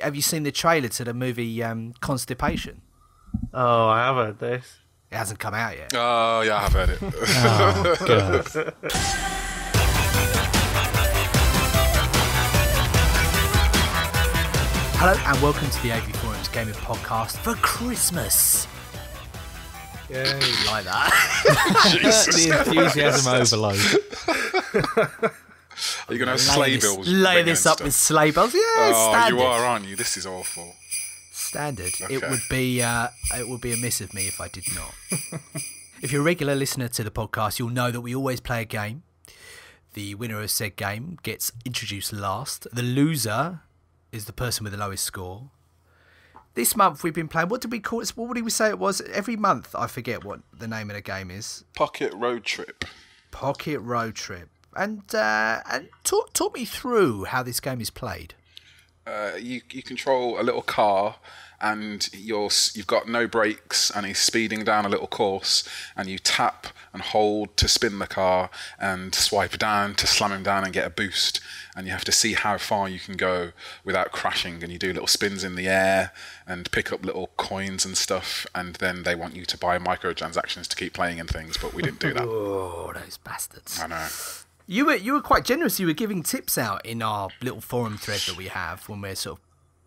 have you seen the trailer to the movie Constipation? Oh, I have heard this. It hasn't come out yet. Oh, yeah, I have heard it. Oh, God. Hello and welcome to the AVForums Gaming Podcast for Christmas. Yay. Like that. Jesus. The enthusiasm overload. Are you going to have sleigh bells? Lay ringing this and up stuff? with sleigh bells. Yeah, Oh, standard. you are, aren't you? This is awful. Standard. Okay. It would be amiss of me if I did not. If you're a regular listener to the podcast, you'll know that we always play a game. The winner of said game gets introduced last. The loser is the person with the lowest score. This month we've been playing. What did we call it? What did we say it was? Every month I forget what the name of the game is. Pocket Road Trip. Pocket Road Trip. And talk me through how this game is played. You control a little car, and you've got no brakes, and he's speeding down a little course, and you tap and hold to spin the car, and swipe down to slam him down and get a boost, and you have to see how far you can go without crashing, and you do little spins in the air and pick up little coins and stuff, and then they want you to buy microtransactions to keep playing and things, but we didn't do that. Oh, those bastards. I know. You were quite generous. You were giving tips out in our little forum thread that we have when we're sort of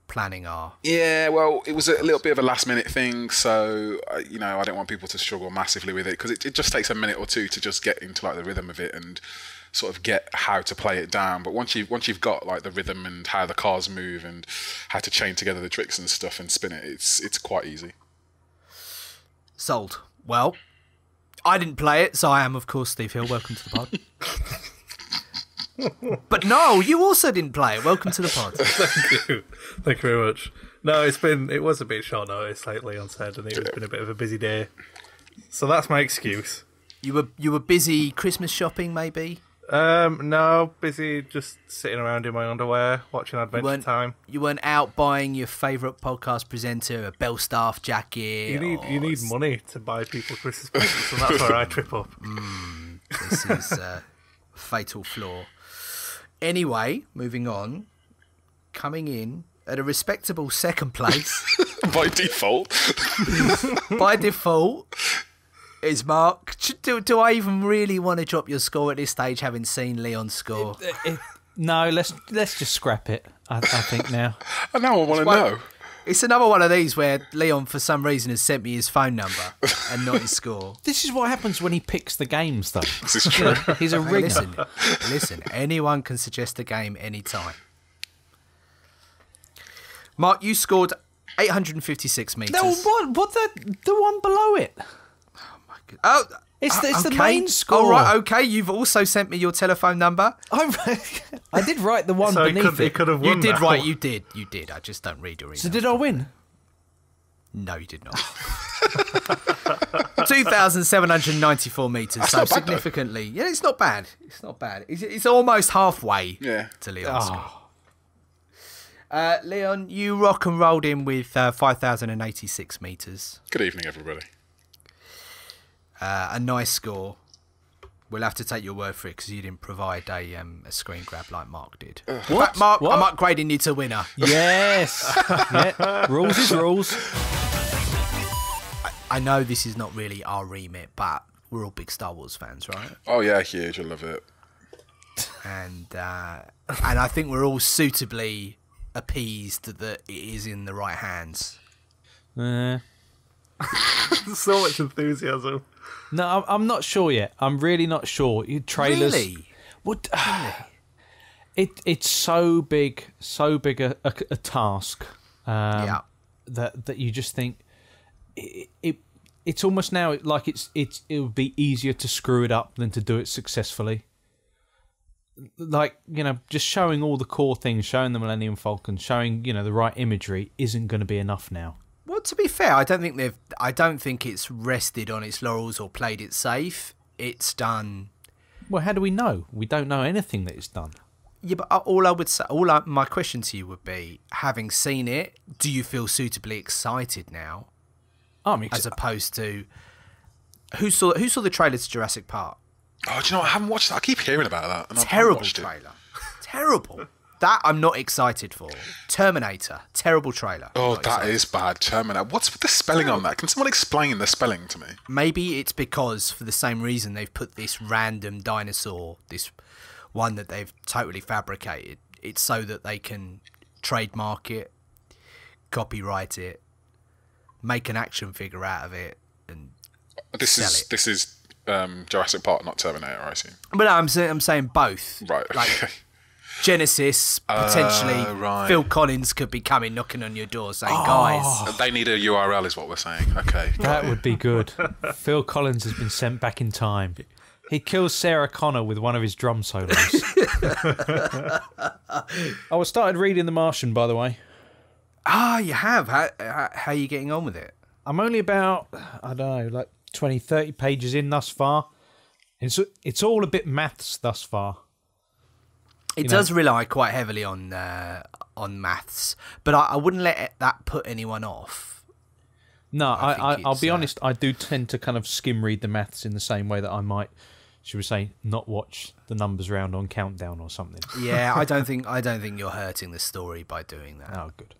planning our... Yeah, well, it was a little bit of a last-minute thing, so, I don't want people to struggle massively with it, because it just takes a minute or two to just get into, like, the rhythm of it and sort of get how to play it down. But once you've got, like, the rhythm and how the cars move and how to chain together the tricks and stuff and spin it, it's quite easy. Sold. Well, I didn't play it, so I am, of course, Steve Hill. Welcome to the pod. But no, you also didn't play it. Welcome to the pod. Thank you very much. No, it was a bit short notice, like Leon said, and it's been a bit of a busy day. So that's my excuse. You were busy Christmas shopping, maybe? No, busy just sitting around in my underwear, watching Adventure Time. You weren't out buying your favourite podcast presenter a Belstaff jacket. You need money to buy people Christmas presents, and that's where I trip up. This is a fatal flaw. Anyway, moving on. Coming in at a respectable second place. By default. By default is Mark. Do I even really want to drop your score at this stage, having seen Leon's score? No, let's just scrap it, I think now. And now I want to know. It's another one of these where Leon, for some reason, has sent me his phone number and not his score. This is what happens when he picks the games, though. This is true. He's a Hey, ringer. listen, anyone can suggest a game anytime. Mark, you scored 856 metres. No, what the one below it? Oh, It's the okay. main score. Oh, right, okay. You've also sent me your telephone number. I did write the one So beneath he it. could have You won. did now. right. You did. I just don't read your email. So did I win? No, you did not. 2,794 metres. That's So not bad, significantly. Yeah, it's not bad. It's almost halfway to Leon's score. Leon, you rock and rolled in with 5,086 metres. Good evening, everybody. A nice score. We'll have to take your word for it because you didn't provide a screen grab like Mark did. What? Mark, What? I'm upgrading you to winner. Yes. Yeah. Rules is rules. I know this is not really our remit, but we're all big Star Wars fans, right? Oh, yeah, huge. I love it. And I think we're all suitably appeased that it is in the right hands. So much enthusiasm. No, I'm not sure yet. I'm really not sure. Trailers. Really? What? It's so big a task. Yeah. That you just think it's almost now like it would be easier to screw it up than to do it successfully. Like, just showing all the core things, showing the Millennium Falcon, showing the right imagery isn't going to be enough now. Well, to be fair, I don't think it's rested on its laurels or played it safe. It's done. Well, how do we know? We don't know anything that it's done. Yeah, but my question to you would be, having seen it, do you feel suitably excited now? As opposed to who saw the trailer to Jurassic Park? Oh, do you know what? I haven't watched that. I keep hearing about that. And I haven't Terrible watched it. trailer. Terrible. That I'm not excited for. Terminator, terrible trailer. Oh, that is bad. Terminator. What's with the spelling on that? Can someone explain the spelling to me? Maybe it's because, for the same reason, they've put this random dinosaur, this one that they've totally fabricated. It's so that they can trademark it, copyright it, make an action figure out of it, and sell it. This is Jurassic Park, not Terminator, I assume. But no, I'm saying both. Right. Like Genesis, potentially. Right. Phil Collins could be coming knocking on your door saying, guys. They need a URL, is what we're saying. Okay. That would be good. Phil Collins has been sent back in time. He kills Sarah Connor with one of his drum solos. I started reading The Martian, by the way. Ah, you have. How are you getting on with it? I'm only about, I don't know, like 20, 30 pages in thus far. It's all a bit maths thus far. It does rely quite heavily on maths, but I wouldn't let that put anyone off. No, I'll be honest, I do tend to kind of skim read the maths in the same way that I might, should we say, not watch the numbers round on Countdown or something. Yeah, I don't think you're hurting the story by doing that. Oh, good.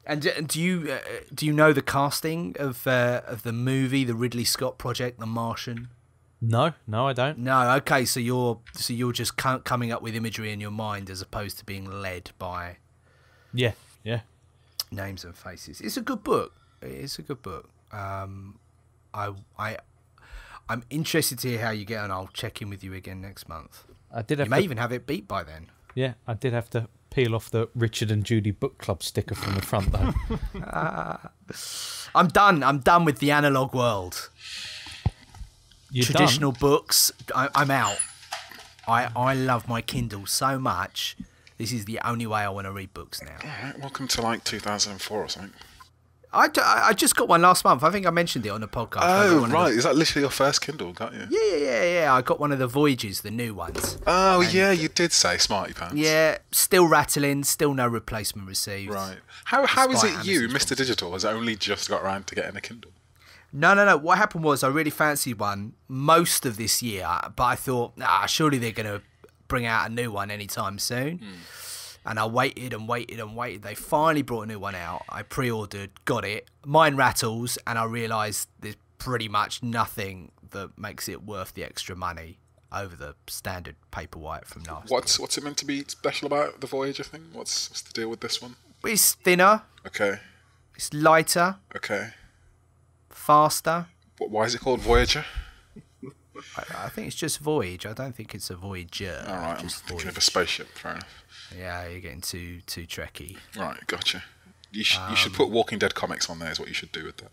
And do you know the casting of the movie, the Ridley Scott project, The Martian? No, I don't. No, okay, so you're just coming up with imagery in your mind as opposed to being led by Yeah. names and faces. It's a good book. It's a good book. I'm interested to hear how you get on. I'll check in with you again next month. You may even have it beat by then. Yeah, I did have to peel off the Richard and Judy book club sticker from the front though. I'm done with the analog world. Traditional books, I'm out. I love my Kindle so much. This is the only way I want to read books now. All right, welcome to like 2004 or something. I just got one last month. I think I mentioned it on the podcast. Oh, right. Is that literally your first Kindle, got you? Yeah. I got one of the Voyages, the new ones. Oh, yeah, you did say Smarty Pants. Yeah, still rattling, still no replacement received. Right. How is it you, Mr. Digital, has only just got around to getting a Kindle? No. What happened was I really fancied one most of this year, but I thought, surely they're going to bring out a new one anytime soon. And I waited and waited and waited. They finally brought a new one out. I pre-ordered, got it. Mine rattles, and I realised there's pretty much nothing that makes it worth the extra money over the standard Paperwhite from last year. What's it meant to be special about the Voyager thing? What's the deal with this one? It's thinner. Okay. It's lighter. Okay. Faster. Why is it called Voyager? I think it's just Voyage. I don't think it's a Voyager. All right, I'm thinking of a spaceship. Fair enough. Yeah, you're getting too trekky. Right, gotcha. You should put Walking Dead comics on there. Is what you should do with that.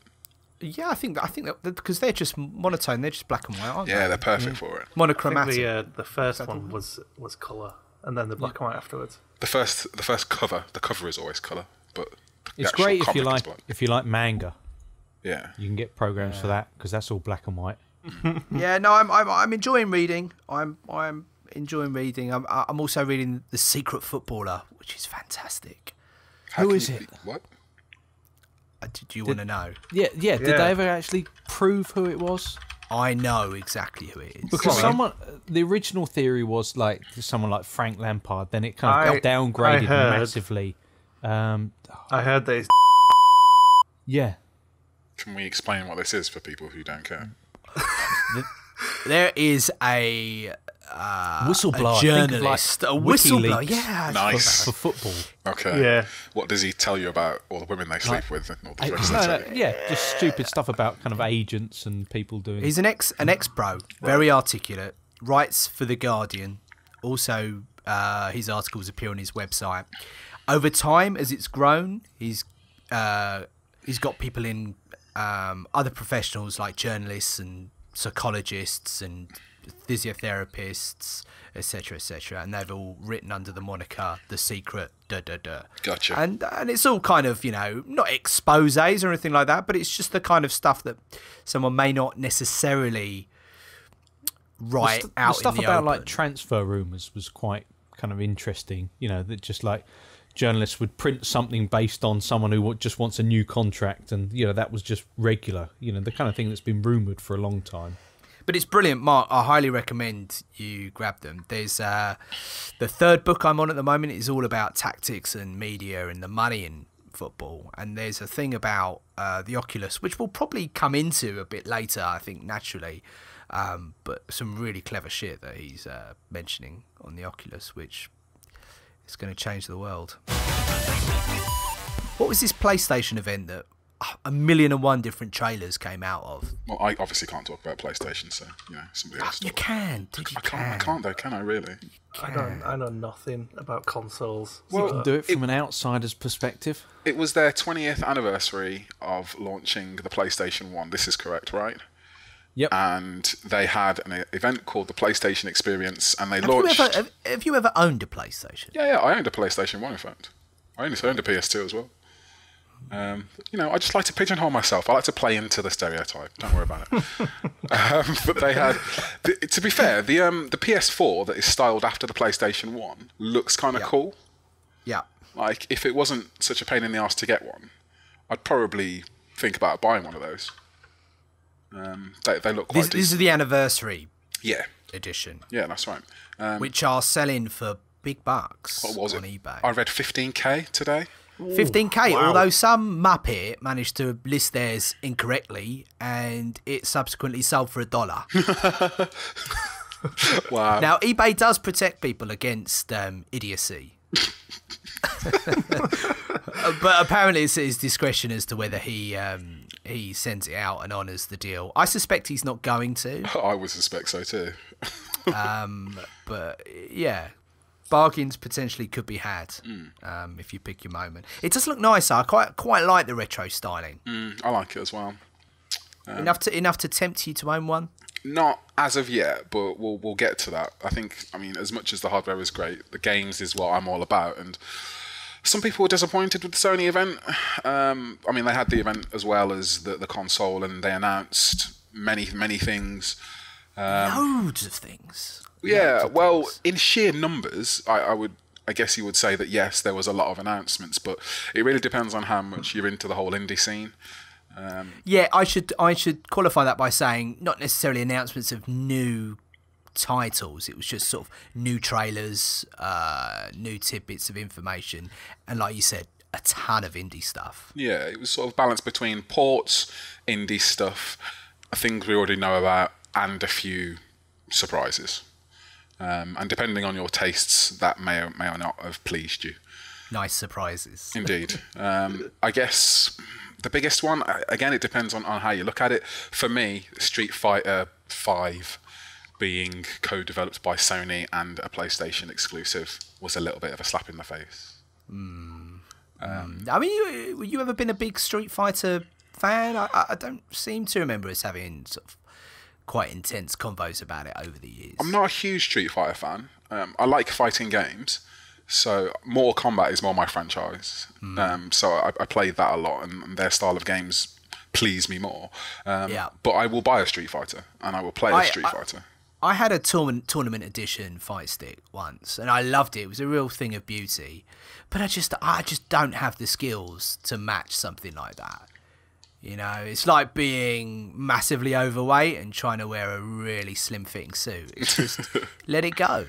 Yeah, I think that because they're just monotone. They're just black and white, aren't they? Yeah, they're perfect for it. Monochromatic. I think the first one was colour, and then the black and white afterwards. The first cover. The cover is always colour, but it's great if you like manga. Yeah, you can get programs for that because that's all black and white. Yeah, no, I'm enjoying reading. I'm enjoying reading. I'm also reading The Secret Footballer, which is fantastic. Who is it? What? Do you want to know? Yeah. Did they ever actually prove who it was? I know exactly who it is. Because the original theory was like someone like Frank Lampard. Then it kind of got downgraded massively. I heard that. Yeah. Can we explain what this is for people who don't care? There is a whistleblower, a journalist, a whistleblower. Yeah, nice for football. Okay. Yeah. What does he tell you about all the women they sleep with? And all the rest of it? Yeah, just stupid stuff about kind of agents and people doing. He's an ex-pro, very articulate. Writes for the Guardian. Also, his articles appear on his website. Over time, as it's grown, he's got people in, other professionals like journalists and psychologists and physiotherapists, etc., and they've all written under the moniker The Secret. Gotcha. And it's all kind of, not exposés or anything like that, but it's just the kind of stuff that someone may not necessarily write out. The stuff in the about open. like transfer rumours was quite kind of interesting. That just like journalists would print something based on someone who just wants a new contract, and that was just regular. The kind of thing that's been rumoured for a long time. But it's brilliant, Mark. I highly recommend you grab them. There's the third book I'm on at the moment is all about tactics and media and the money in football. And there's a thing about the Oculus, which we'll probably come into a bit later, I think, naturally. But some really clever shit that he's mentioning on the Oculus, which is going to change the world. What was this PlayStation event that 1,000,001 different trailers came out of? Well, I obviously can't talk about PlayStation, so somebody else. You can, dude. You can. I can't though, can I? Really? I know nothing about consoles. Well, you can do it from an outsider's perspective. It was their 20th anniversary of launching the PlayStation 1. This is correct, right? Yep. And they had an event called the PlayStation Experience, and they launched. Have you ever owned a PlayStation? Yeah, I owned a PlayStation 1, in fact. I owned a PS2 as well. I just like to pigeonhole myself. I like to play into the stereotype. Don't worry about it. But they had, to be fair, the PS4 that is styled after the PlayStation 1 looks kind of cool. Yeah. Like, if it wasn't such a pain in the arse to get one, I'd probably think about buying one of those. They look quite decent. This is the anniversary edition. Yeah, that's right. Which are selling for big bucks what was on it? eBay. I read 15k today. 15k, wow. Although some muppet managed to list theirs incorrectly and it subsequently sold for $1. Wow. Now, eBay does protect people against idiocy. But apparently it's at his discretion as to whether he sends it out and honours the deal. I suspect he's not going to. I would suspect so too. But yeah, bargains potentially could be had if you pick your moment. It does look nice. I quite like the retro styling. I like it as well. Enough to tempt you to own one. Not as of yet, but we'll get to that. I mean, as much as the hardware is great, the games is what I'm all about. And some people were disappointed with the Sony event. I mean, they had the event as well as the console, and they announced many things. Loads of things. Yeah, well, in sheer numbers, I guess you would say that yes, there was a lot of announcements, but it really depends on how much you're into the whole indie scene. Yeah, I should qualify that by saying not necessarily announcements of new titles. It was just sort of new trailers, new tidbits of information, and like you said, a ton of indie stuff. Yeah, it was sort of balanced between ports, indie stuff, things we already know about, and a few surprises. And depending on your tastes, that may or not have pleased you. Nice surprises. Indeed. I guess the biggest one, again, it depends on how you look at it. For me, Street Fighter 5 being co-developed by Sony and a PlayStation exclusive was a little bit of a slap in the face. I mean, you ever been a big Street Fighter fan? I don't seem to remember us having sort of quite intense convos about it over the years. I'm not a huge Street Fighter fan. I like fighting games, so Mortal Kombat is more my franchise. So I played that a lot, and their style of games please me more. But I will buy a Street Fighter, and I will play a Street Fighter. I had a tournament edition fight stick once, and I loved it. It was a real thing of beauty. But I just don't have the skills to match something like that. You know, it's like being massively overweight and trying to wear a really slim-fitting suit. It's just let it go.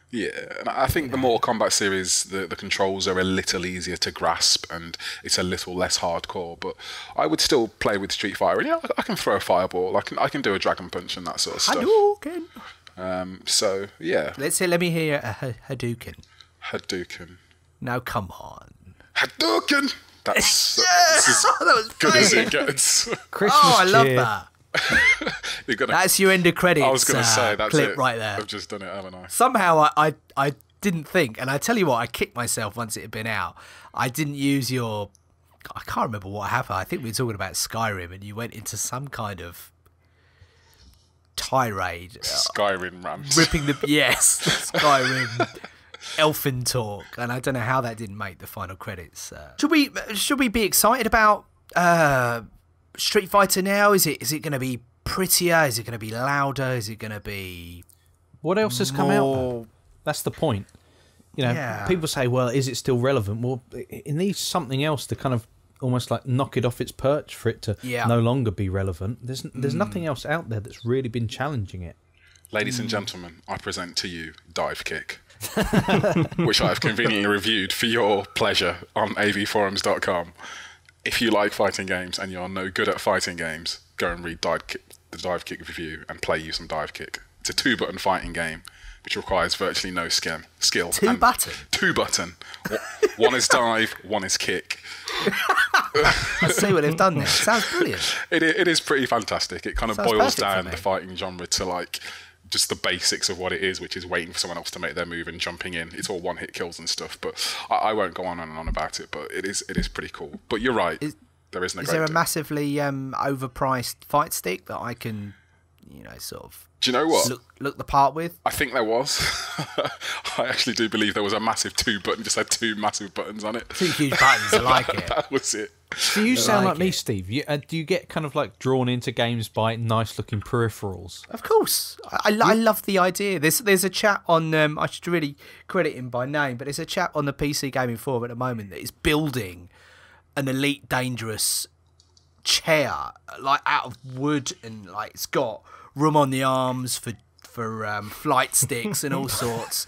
Yeah, and I think the Mortal Kombat series, the controls are a little easier to grasp and it's a little less hardcore. But I would still play with Street Fighter. And I can throw a fireball. I can do a dragon punch and that sort of stuff. Hadouken. So yeah. Let me hear a Hadouken. Hadouken. Now come on. Hadouken. That's that was good as it gets. Christmas I love cheer. that. That's your end of credits. I was going to say that's clip it. right there. I've just done it, haven't I? Somehow I didn't think, and I tell you what, I kicked myself once it had been out. I didn't use your. I can't remember what happened. I think we were talking about Skyrim, and you went into some kind of tirade, Skyrim rant. ripping the Skyrim. Elfin talk, and I don't know how that didn't make the final credits. Should we be excited about Street Fighter now? Is it going to be prettier? Is it going to be louder? Is it going to be what else has come out? That's the point. You know, people say, "Well, is it still relevant?" Well, it needs something else to kind of almost like knock it off its perch for it to no longer be relevant. There's nothing else out there that's really been challenging it. Ladies and gentlemen, I present to you Dive Kick, which I have conveniently reviewed for your pleasure on avforums.com. If you like fighting games and you're no good at fighting games, go and read the Dive Kick review and play you some Dive Kick. It's a 2-button fighting game which requires virtually no skill. 2-button? 2-button. One is dive, one is kick. I see what they've done there. It sounds brilliant. It is pretty fantastic. It kind of Sounds boils perfect down for me. the fighting genre to like just the basics of what it is, which is waiting for someone else to make their move and jumping in. It's all one-hit kills and stuff, but I won't go on and on about it, but it is pretty cool. But you're right. There is no Is great there a deal. massively overpriced fight stick that I can, sort of Do you know what? look the part with? I think there was. I actually do believe there was a massive 2-button, just had 2 massive buttons on it. 2 huge buttons, I like it. That was it. Do you sound like like me, it. Steve? Do you get kind of like drawn into games by nice-looking peripherals? Of course, I love the idea. There's a chap on. I should really credit him by name, but there's a chap on the PC gaming forum at the moment that is building an Elite Dangerous chair, like out of wood, and like it's got room on the arms for flight sticks and all sorts.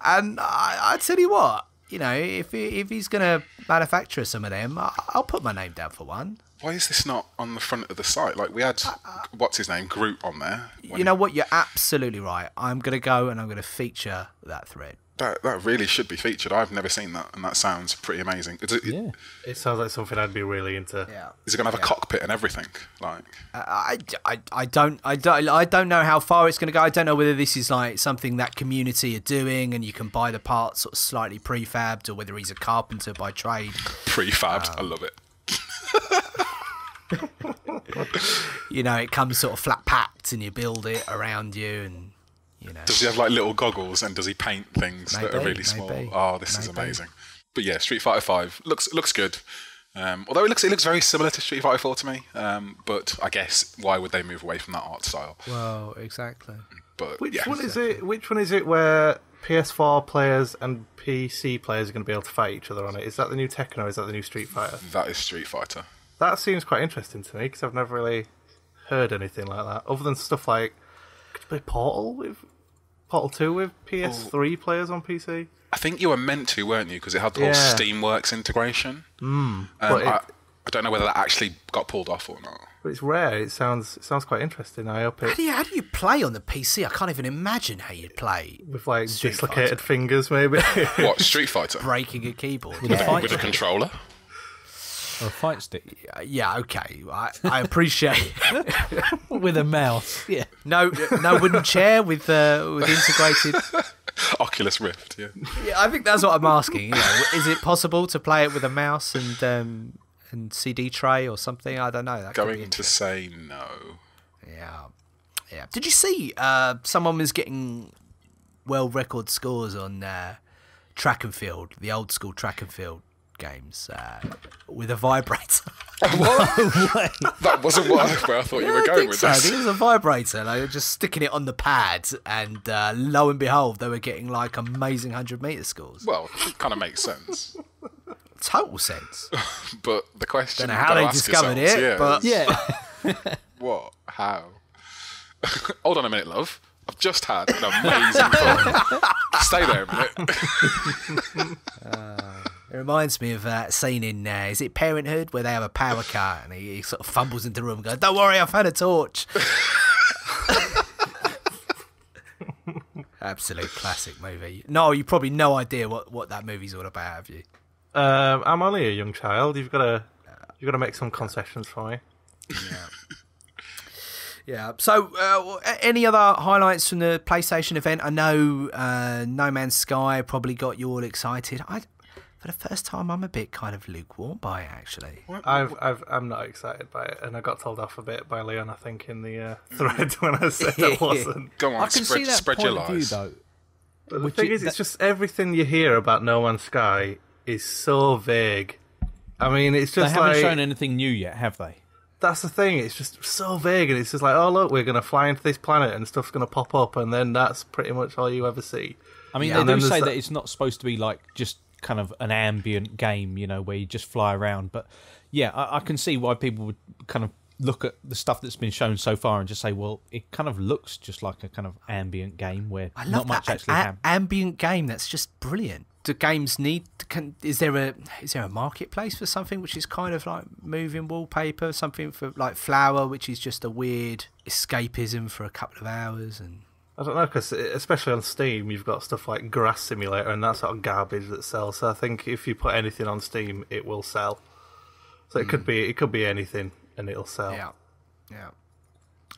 And I tell you what, if he's gonna manufacture some of them, I'll put my name down for one. Why is this not on the front of the site? Like, we had, what's his name, Groot on there. You know what? You're absolutely right. I'm going to go and I'm going to feature that thread. That really should be featured. I've never seen that, and that sounds pretty amazing. It sounds like something I'd be really into. Yeah. Is it going to have a cockpit and everything? Like, I don't know how far it's going to go. I don't know whether this is like something that community are doing and you can buy the parts sort of slightly prefabbed, or whether he's a carpenter by trade. prefabbed. I love it. It comes sort of flat packed and you build it around you, and Does he have like little goggles, and does he paint things that are really small? maybe. Oh, this is amazing. But yeah, Street Fighter 5 looks good. Although it looks very similar to Street Fighter 4 to me. But I guess why would they move away from that art style? Well, exactly. But Which yeah. one is it? Which one is it where PS4 players and PC players are going to be able to fight each other on it? Is that the new Tekken or is that the new Street Fighter? That is Street Fighter. That seems quite interesting to me because I've never really heard anything like that. Other than stuff like, could you play Portal 2 with PS3 players on PC? I think you were meant to, weren't you? Because it had the whole Steamworks integration. I don't know whether that actually got pulled off or not. But it's rare. It sounds quite interesting. I hope it How do you play on the PC? I can't even imagine how you'd play with like Street dislocated Fighter. fingers, maybe. What, Street Fighter? Breaking a keyboard. With a fight With a stick controller? or a fight stick Yeah, okay. I appreciate with a mouse. Yeah. no wooden chair with integrated. Oculus Rift, yeah. Yeah, I think that's what I'm asking. Is it possible to play it with a mouse and CD tray or something? I don't know. That could be Going to say no. Yeah. Did you see someone was getting world record scores on track and field, the old school track and field games, with a vibrator? That wasn't where I thought you were going with I this. think it was a vibrator. They were just sticking it on the pad, and lo and behold, they were getting like amazing 100-meter scores. Well, it kind of makes sense. Total sense. But the question Don't know you've how got to they ask discovered yourselves, it, is, but what? How? Hold on a minute, love. I've just had an amazing thought. Stay there a minute. it reminds me of that scene in is it Parenthood, where they have a power cut and he sort of fumbles into the room and goes, "Don't worry, I've had a torch." Absolute classic movie. No, you probably no idea what that movie's all about, have you? I'm only a young child. You've got to make some concessions for me. Yeah. So, any other highlights from the PlayStation event? I know No Man's Sky probably got you all excited. For the first time, I'm a bit kind of lukewarm by it, actually. I'm not excited by it, and I got told off a bit by Leon, I think, in the thread when I said I wasn't. Go on, I can see that spread point your of view, lies. though. But the thing is, it's just everything you hear about No Man's Sky is so vague. I mean, it's just They haven't like shown anything new yet, have they? that's the thing. It's just so vague, and it's just like, oh look, we're going to fly into this planet, and stuff's going to pop up, and then that's pretty much all you ever see. I mean, And they then do say there's that it's not supposed to be like just kind of an ambient game, you know, where you just fly around. But yeah, I can see why people would kind of look at the stuff that's been shown so far and just say, well, it kind of looks just like a kind of ambient game where not much actually happens. Ambient game, that's just brilliant. Do games need? Is there a marketplace for something which is kind of like moving wallpaper, something for like Flower, which is just a weird escapism for a couple of hours? And I don't know, because especially on Steam, you've got stuff like Grass Simulator and that sort of garbage that sells. So I think if you put anything on Steam, it will sell. So it could be anything, and it'll sell. Yeah.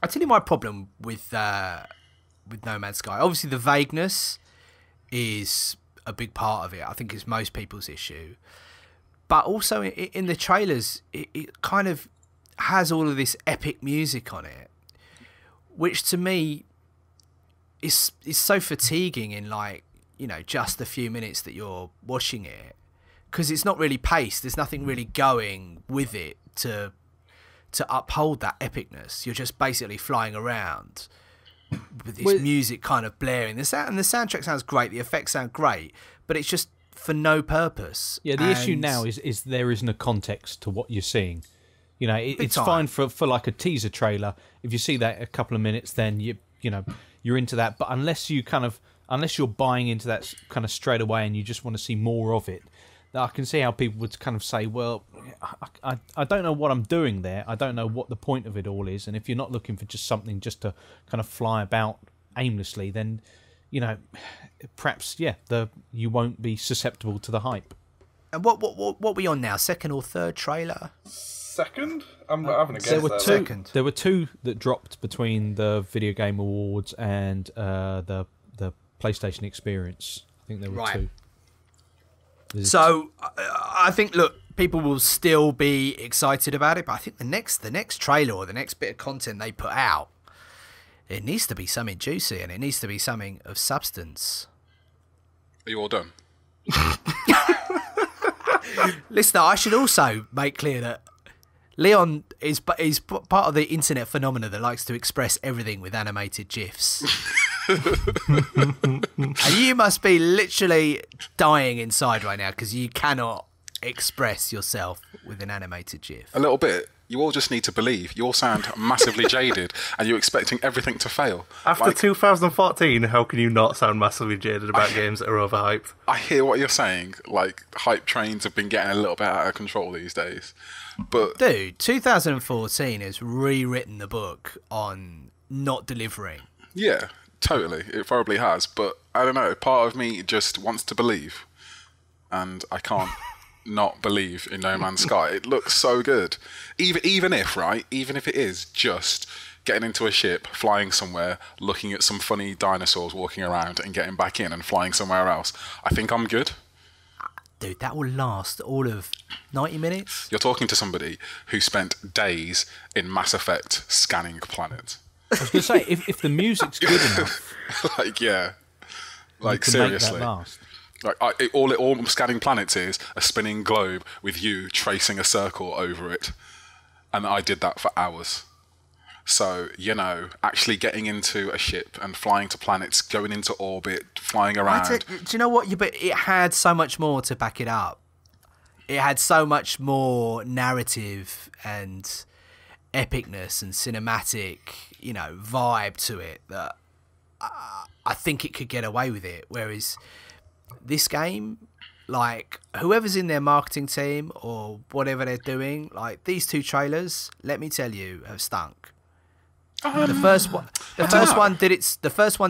I tell you my problem with No Man's Sky. Obviously, the vagueness is a big part of it. I think it's most people's issue. But also in the trailers, it kind of has all of this epic music on it, which to me is so fatiguing in, like, you know, just the few minutes that you're watching it, because it's not really paced. There's nothing really going with it to uphold that epicness. You're just basically flying around with this music kind of blaring. The soundtrack sounds great, the effects sound great, but it's just for no purpose. Yeah, the issue now is there isn't a context to what you're seeing. You know, it's fine for like a teaser trailer. If you see that a couple of minutes, then you're into that. But unless you're buying into that kind of straight away and you just want to see more of it, I can see how people would kind of say, well, I don't know what I'm doing there. I don't know what the point of it all is. And if you're not looking for just something just to kind of fly about aimlessly, then, you know, perhaps, you won't be susceptible to the hype. And what we on now? Second or third trailer? Second? I'm not having a guess. There were two that dropped between the Video Game Awards and the PlayStation Experience. I think there were two. So I think, look, people will still be excited about it, but I think the next trailer or the next bit of content they put out, it needs to be something juicy and it needs to be something of substance. Are you all done? Listener, I should also make clear that Leon is part of the internet phenomena that likes to express everything with animated GIFs. And you must be literally dying inside right now because you cannot express yourself with an animated GIF. A little bit. You all just need to believe. You all sound massively jaded and you're expecting everything to fail. After 2014, how can you not sound massively jaded about games that are overhyped? I hear what you're saying. Like, hype trains have been getting a little bit out of control these days. But dude, 2014 has rewritten the book on not delivering. Yeah, totally. It probably has. But I don't know. Part of me just wants to believe. And I can't not believe in No Man's Sky. It looks so good. Even if it is just getting into a ship, flying somewhere, looking at some funny dinosaurs walking around and getting back in and flying somewhere else, I think I'm good. Dude, that will last all of 90 minutes. You're talking to somebody who spent days in Mass Effect scanning planets. I was going to say, if the music's good enough... seriously. Make that last. Like, all scanning planets is a spinning globe with you tracing a circle over it. And I did that for hours. So, you know, actually getting into a ship and flying to planets, going into orbit, flying around. Do you know what? But it had so much more to back it up. It had so much more narrative and epicness and cinematic, you know, vibe to it that I think it could get away with it. Whereas this game, like, whoever's in their marketing team or whatever they're doing, like, these two trailers, let me tell you, have stunk. The first one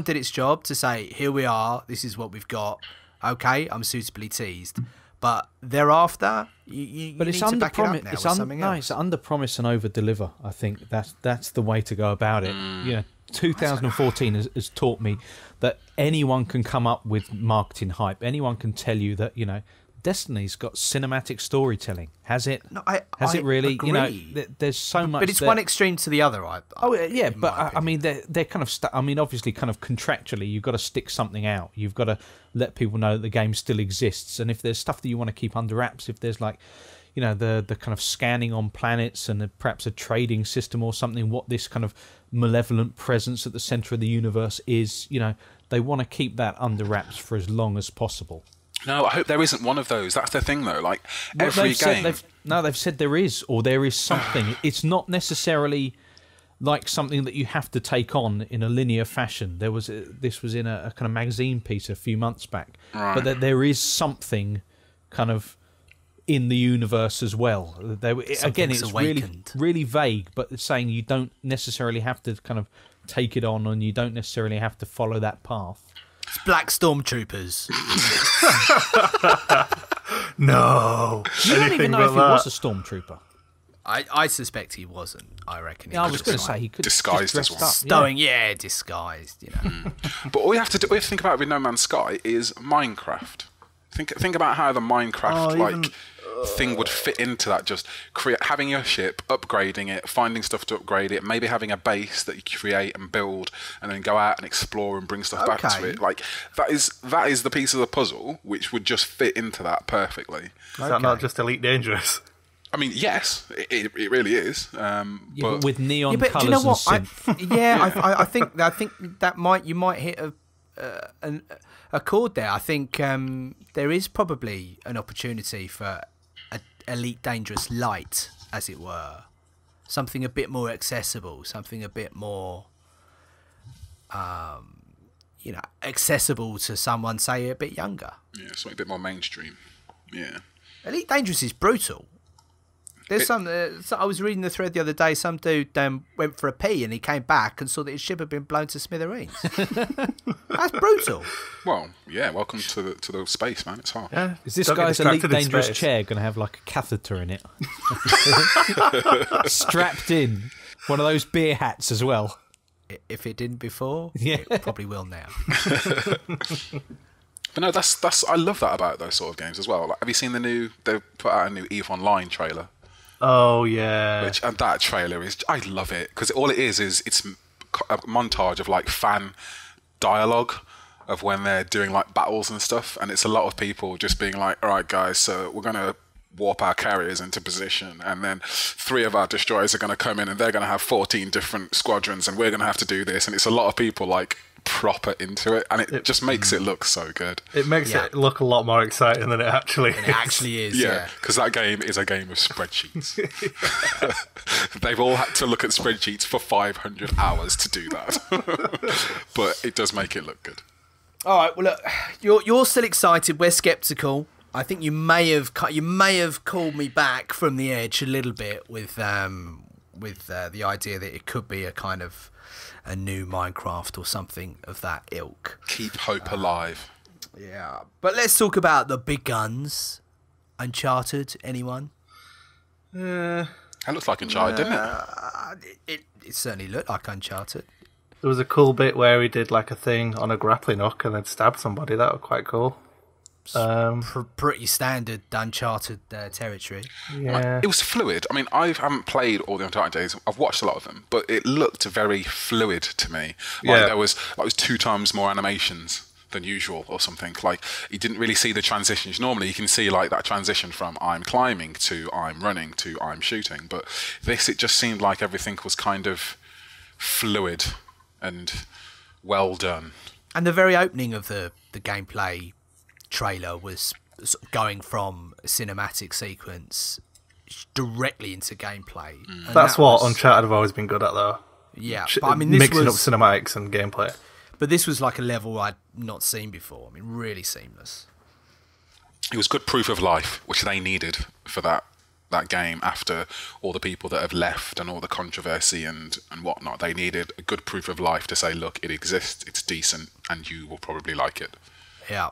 did its job to say, here we are, this is what we've got. Okay, I'm suitably teased. But thereafter, you need to back it up now with something else. It's under promise and over deliver. I think that's the way to go about it. You know, 2014 has taught me that anyone can come up with marketing hype. Anyone can tell you that, you know, Destiny's got cinematic storytelling. Has it? No, has it really? Agree. You know, there's so much. But it's one extreme to the other. I mean, they're kind of. I mean, obviously, kind of contractually, you've got to stick something out. You've got to let people know that the game still exists. And if there's stuff that you want to keep under wraps, if there's like, you know, the kind of scanning on planets and perhaps a trading system or something, what this kind of malevolent presence at the center of the universe is, you know, they want to keep that under wraps for as long as possible. No, I hope there isn't one of those. That's the thing, though. Like, Well, every game... they've said there is, or there is something. It's not necessarily like something that you have to take on in a linear fashion. This was in a kind of magazine piece a few months back, Right. but that there is something kind of in the universe as well. Again, it's awakened. really vague, but it's saying you don't necessarily have to kind of take it on, and you don't necessarily have to follow that path. It's black stormtroopers. No. You don't even know if he was a stormtrooper. I suspect he wasn't. I reckon. Yeah, I was going to say he could disguised just as dressed one. up, Stowing, yeah, disguised. You know. But all we have to think about with No Man's Sky is Minecraft. Think about how the Minecraft thing would fit into that. Just having your ship, upgrading it, finding stuff to upgrade it, maybe having a base that you create and build, and then go out and explore and bring stuff back to it. Like that is the piece of the puzzle which would just fit into that perfectly. Is that not just Elite Dangerous? I mean, yes, it really is. but with neon But colours do you know what? and synth. I think that you might hit a chord there. I think there is probably an opportunity for a Elite Dangerous Light, as it were, something a bit more accessible, something a bit more, accessible to someone, say, a bit younger. Yeah, something a bit more mainstream. Yeah. Elite Dangerous is brutal. There's I was reading the thread the other day. Some dude went for a pee and he came back and saw that his ship had been blown to smithereens. That's brutal. Well, yeah. Welcome to the space, man. It's hard. Yeah. Is this Don't get guy's Elite distracted in Dangerous space. chair going to have like a catheter in it? Strapped in. One of those beer hats as well. If it didn't before, Yeah. it probably will now. But no, that's I love that about those sort of games as well. Like, have you seen they put out a new EVE Online trailer? Oh yeah. And that trailer I love it because all it is it's a montage of like fan dialogue of when they're doing like battles and stuff, and it's a lot of people just being like, all right guys, so we're gonna warp our carriers into position, and then 3 of our destroyers are going to come in and they're going to have 14 different squadrons, and we're going to have to do this, and it's a lot of people like proper into it, and it just makes it look so good. It makes it look a lot more exciting than it actually is. It actually is, Yeah, because that game is a game of spreadsheets. They've all had to look at spreadsheets for 500 hours to do that. But it does make it look good. All right, well, look, you're still excited. We're sceptical. I think you may have called me back from the edge a little bit with the idea that it could be a kind of a new Minecraft or something of that ilk. Keep hope alive. Yeah, but let's talk about the big guns. Uncharted, anyone? That looks like Uncharted, didn't it? It certainly looked like Uncharted. There was a cool bit where he did like a thing on a grappling hook and then stabbed somebody. That was quite cool. Pretty standard Uncharted territory. Yeah. It was fluid. I mean, I haven't played all the Uncharted games. I've watched a lot of them, but it looked very fluid to me. Like there was 2 times more animations than usual or something. Like you didn't really see the transitions. Normally you can see like that transition from I'm climbing to I'm running to I'm shooting, but this, it just seemed like everything was kind of fluid and well done. And the very opening of the gameplay trailer was sort of going from a cinematic sequence directly into gameplay. And That's what Uncharted have always been good at, though. Yeah, but I mean, this mixing was up cinematics and gameplay. But this was like a level I'd not seen before. I mean, really seamless. It was good proof of life, which they needed for that game after all the people that have left and all the controversy and whatnot. They needed a good proof of life to say, look, it exists, it's decent, and you will probably like it. Yeah.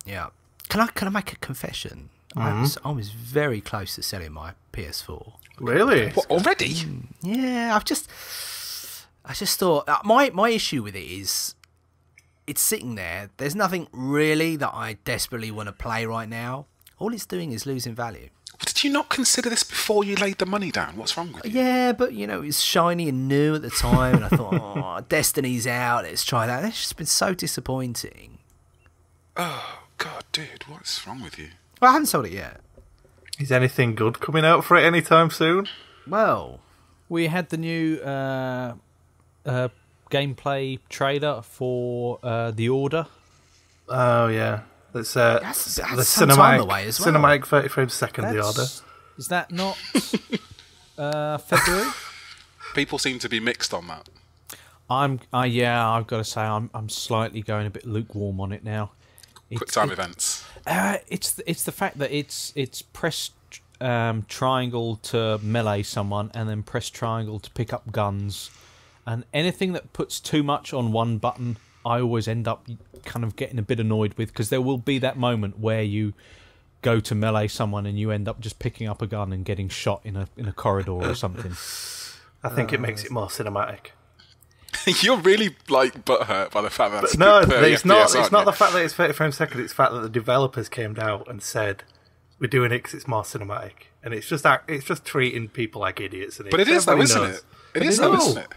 Yeah. Can I make a confession? Mm-hmm. I was very close to selling my PS4. Really? What, already? Yeah, I just thought my issue with it is it's sitting there. There's nothing really that I desperately want to play right now. All it's doing is losing value. Did you not consider this before you laid the money down? What's wrong with you? Yeah, but you know, it's shiny and new at the time, and I thought, oh, Destiny's out, let's try that. It's just been so disappointing. Oh, God, dude, what's wrong with you? Well, I haven't sold it yet. Is anything good coming out for it anytime soon? Well, we had the new gameplay trailer for The Order. Oh, yeah. It's That's the some time cinematic, away as well. cinematic 30 frames a second. The order. Is that not February? People seem to be mixed on that. I've got to say I'm slightly going a bit lukewarm on it now. Quick time events. It's the fact that it's press triangle to melee someone and then press triangle to pick up guns, and anything that puts too much on one button, I always end up kind of getting a bit annoyed with, because there will be that moment where you go to melee someone and you end up just picking up a gun and getting shot in a corridor or something. I think it makes it more cinematic. You're really like butthurt by the fact that it's No, 30 it's not. FPS, It's aren't not you? the fact that it's 30 frames a second. It's the fact that the developers came out and said we're doing it because it's more cinematic, and it's just treating people like idiots. And But it is though, isn't it? It is though, isn't it?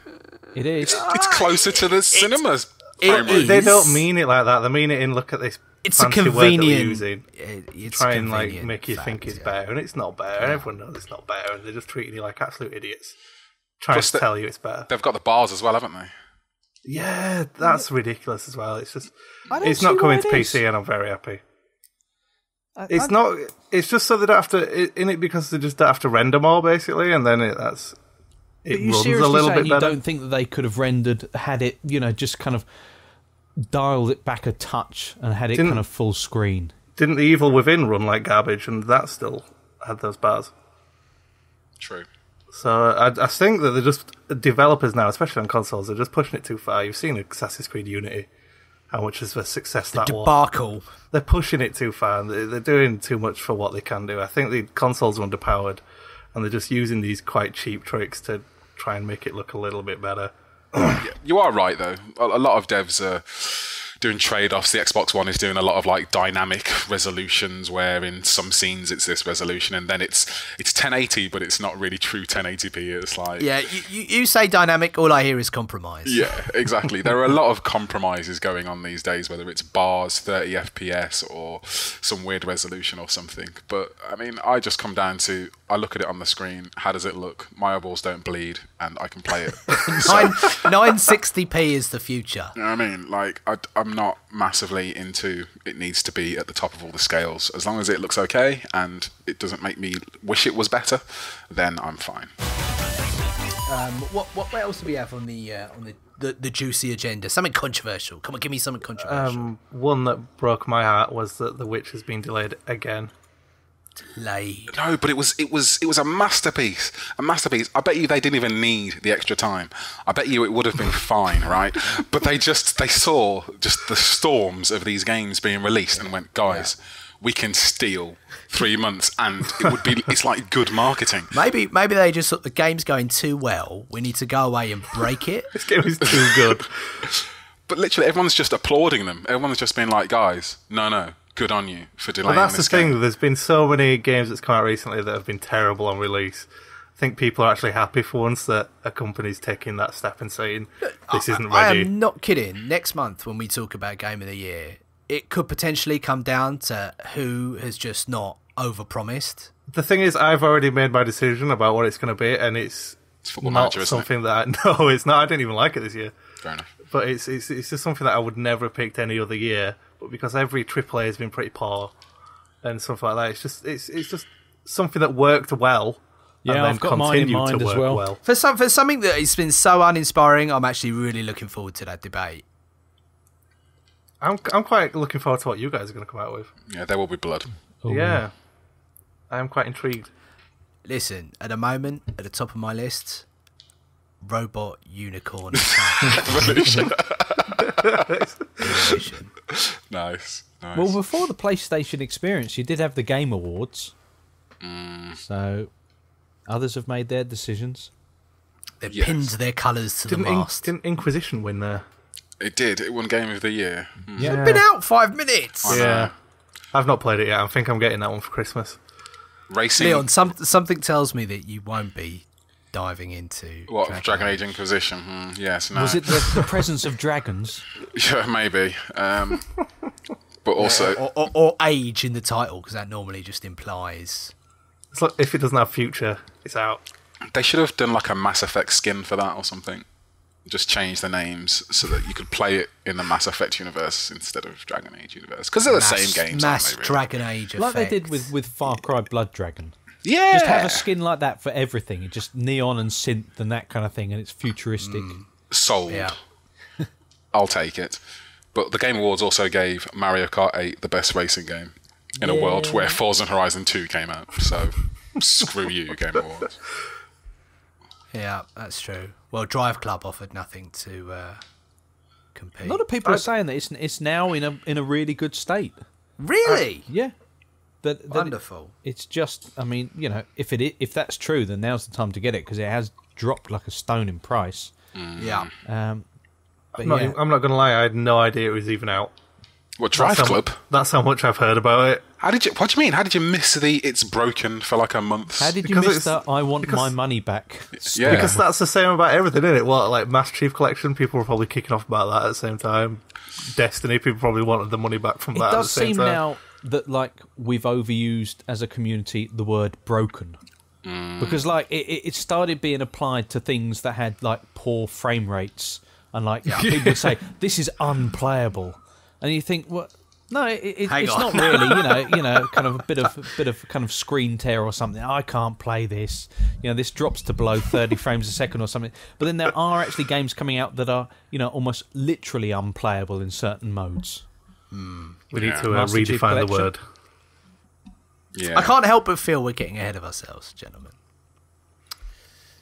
It is. It's closer to the cinemas. frame rate. They don't mean it like that. They mean it in look at this. It's a fancy word that convenient. we're using. It's Try a and like convenient make you fact, think it's yeah. better, and it's not better. And everyone knows it's not better, and they're just treating you like absolute idiots. Trying Plus to tell you it's better. They've got the bars as well, haven't they? Yeah, that's ridiculous as well. It's just, I don't it's see not why coming it to is. PC, and I'm very happy. It's not. It's just so they don't have to in it because they just don't have to render more, basically, and then it runs a little bit you better. don't think that they could have had it, just kind of dialed it back a touch and had it kind of full screen? Didn't the Evil Within run like garbage, and that still had those bars? True. So I think that they're just developers now, especially on consoles, they're just pushing it too far. You've seen Assassin's Creed Unity, how much of a success that was. Debacle. They're pushing it too far, and they're doing too much for what they can do. I think the consoles are underpowered, and they're just using these quite cheap tricks to try and make it look a little bit better. You are right, though. A lot of devs are doing trade-offs. The Xbox One is doing a lot of like dynamic resolutions, where in some scenes it's this resolution, and then it's 1080, but it's not really true 1080p. It's like Yeah, you say dynamic, all I hear is compromise. yeah, exactly. There are a lot of compromises going on these days, whether it's bars, 30 FPS, or some weird resolution or something. But I mean, I just come down to I look at it on the screen. How does it look? My eyeballs don't bleed, and I can play it. 960p is the future. You know what I mean? Like, I'm not massively into it needs to be at the top of all the scales. As long as it looks okay and it doesn't make me wish it was better, then I'm fine. What else do we have on the juicy agenda? Something controversial. Come on, give me something controversial. One that broke my heart was that The Witch has been delayed again. Delayed. No, but it was a masterpiece. A masterpiece. I bet you they didn't even need the extra time. I bet you it would have been fine, right? But they saw just the storms of these games being released and went, guys, we can steal 3 months and it's like good marketing. Maybe they just thought the game's going too well. We need to go away and break it. This game is too good. But literally everyone's just applauding them. Everyone's just been like, guys, no. Good on you for delaying Well, that's this the thing. game. There's been so many games that's come out recently that have been terrible on release. I think people are actually happy for once that a company's taking that step and saying, this isn't I ready. am not kidding. Next month, when we talk about Game of the Year, it could potentially come down to who has just not overpromised. The thing is, I've already made my decision about what it's going to be, and it's Football not Manager, isn't it? something that no, it's not. I didn't even like it this year. Fair enough. But it's just something that I would never have picked any other year. But because every AAA has been pretty poor and stuff like that, it's just something that worked well. Yeah, and then I've got mine in continued mind to as work well. For something that has been so uninspiring, I'm actually really looking forward to that debate. I'm quite looking forward to what you guys are going to come out with. Yeah, there will be blood. Yeah, I am quite intrigued. Listen, at the moment, at the top of my list, Robot Unicorn Attack. Evolution. Evolution. Nice. Well, before the PlayStation Experience, you did have the Game Awards. So others have made their decisions. They've Yes. pinned their colours to the mast. Didn't Inquisition win there? It did. It won Game of the Year. Yeah. Been out 5 minutes. Yeah. I've not played it yet. I think I'm getting that one for Christmas. Racing. Leon, something tells me that you won't be diving into What? Dragon Age Inquisition? Yes. No. Was it the presence of dragons? Yeah, maybe. But also, or age in the title, because that normally just implies. It's like if it doesn't have future, it's out. they should have done like a Mass Effect skin for that or something. just changed the names so that you could play it in the Mass Effect universe instead of Dragon Age universe. Because they're the same games, Mass aren't they, really? Dragon Age Like they effect. did with Far Cry Blood Dragon. Yeah. Just have a skin like that for everything. Just neon and synth and that kind of thing, and it's futuristic. Sold. Yeah. I'll take it. But the Game Awards also gave Mario Kart 8 the best racing game in a world where Forza Horizon 2 came out. So screw you, Game Awards. Yeah, that's true. Well, Drive Club offered nothing to compete. A lot of people are saying that it's now in a really good state. Really? Yeah. That Wonderful. It's just, I mean, you know, if that's true, then now's the time to get it because it has dropped like a stone in price. Yeah. But I'm not going to lie, I had no idea it was even out. What, Drive Club? That's how much I've heard about it. What do you mean? How did you miss the it's broken for like a month? How did you Because miss it's- that? I want my money back. Yeah. Because that's the same about everything, isn't it? What, like Master Chief Collection, people were probably kicking off about that at the same time. Destiny, people probably wanted the money back from It that at the does same seem time. now that like we've overused as a community the word broken. Because like it started being applied to things that had like poor frame rates and like people would say this is unplayable, and you think what? No, it's on. not really. You know, kind of a bit of kind of screen tear or something. I can't play this. You know, this drops to below 30 frames a second or something. But then there are actually games coming out that are almost literally unplayable in certain modes. We need to Master Chief redefine the Collection. word. Yeah. I can't help but feel we're getting ahead of ourselves, gentlemen.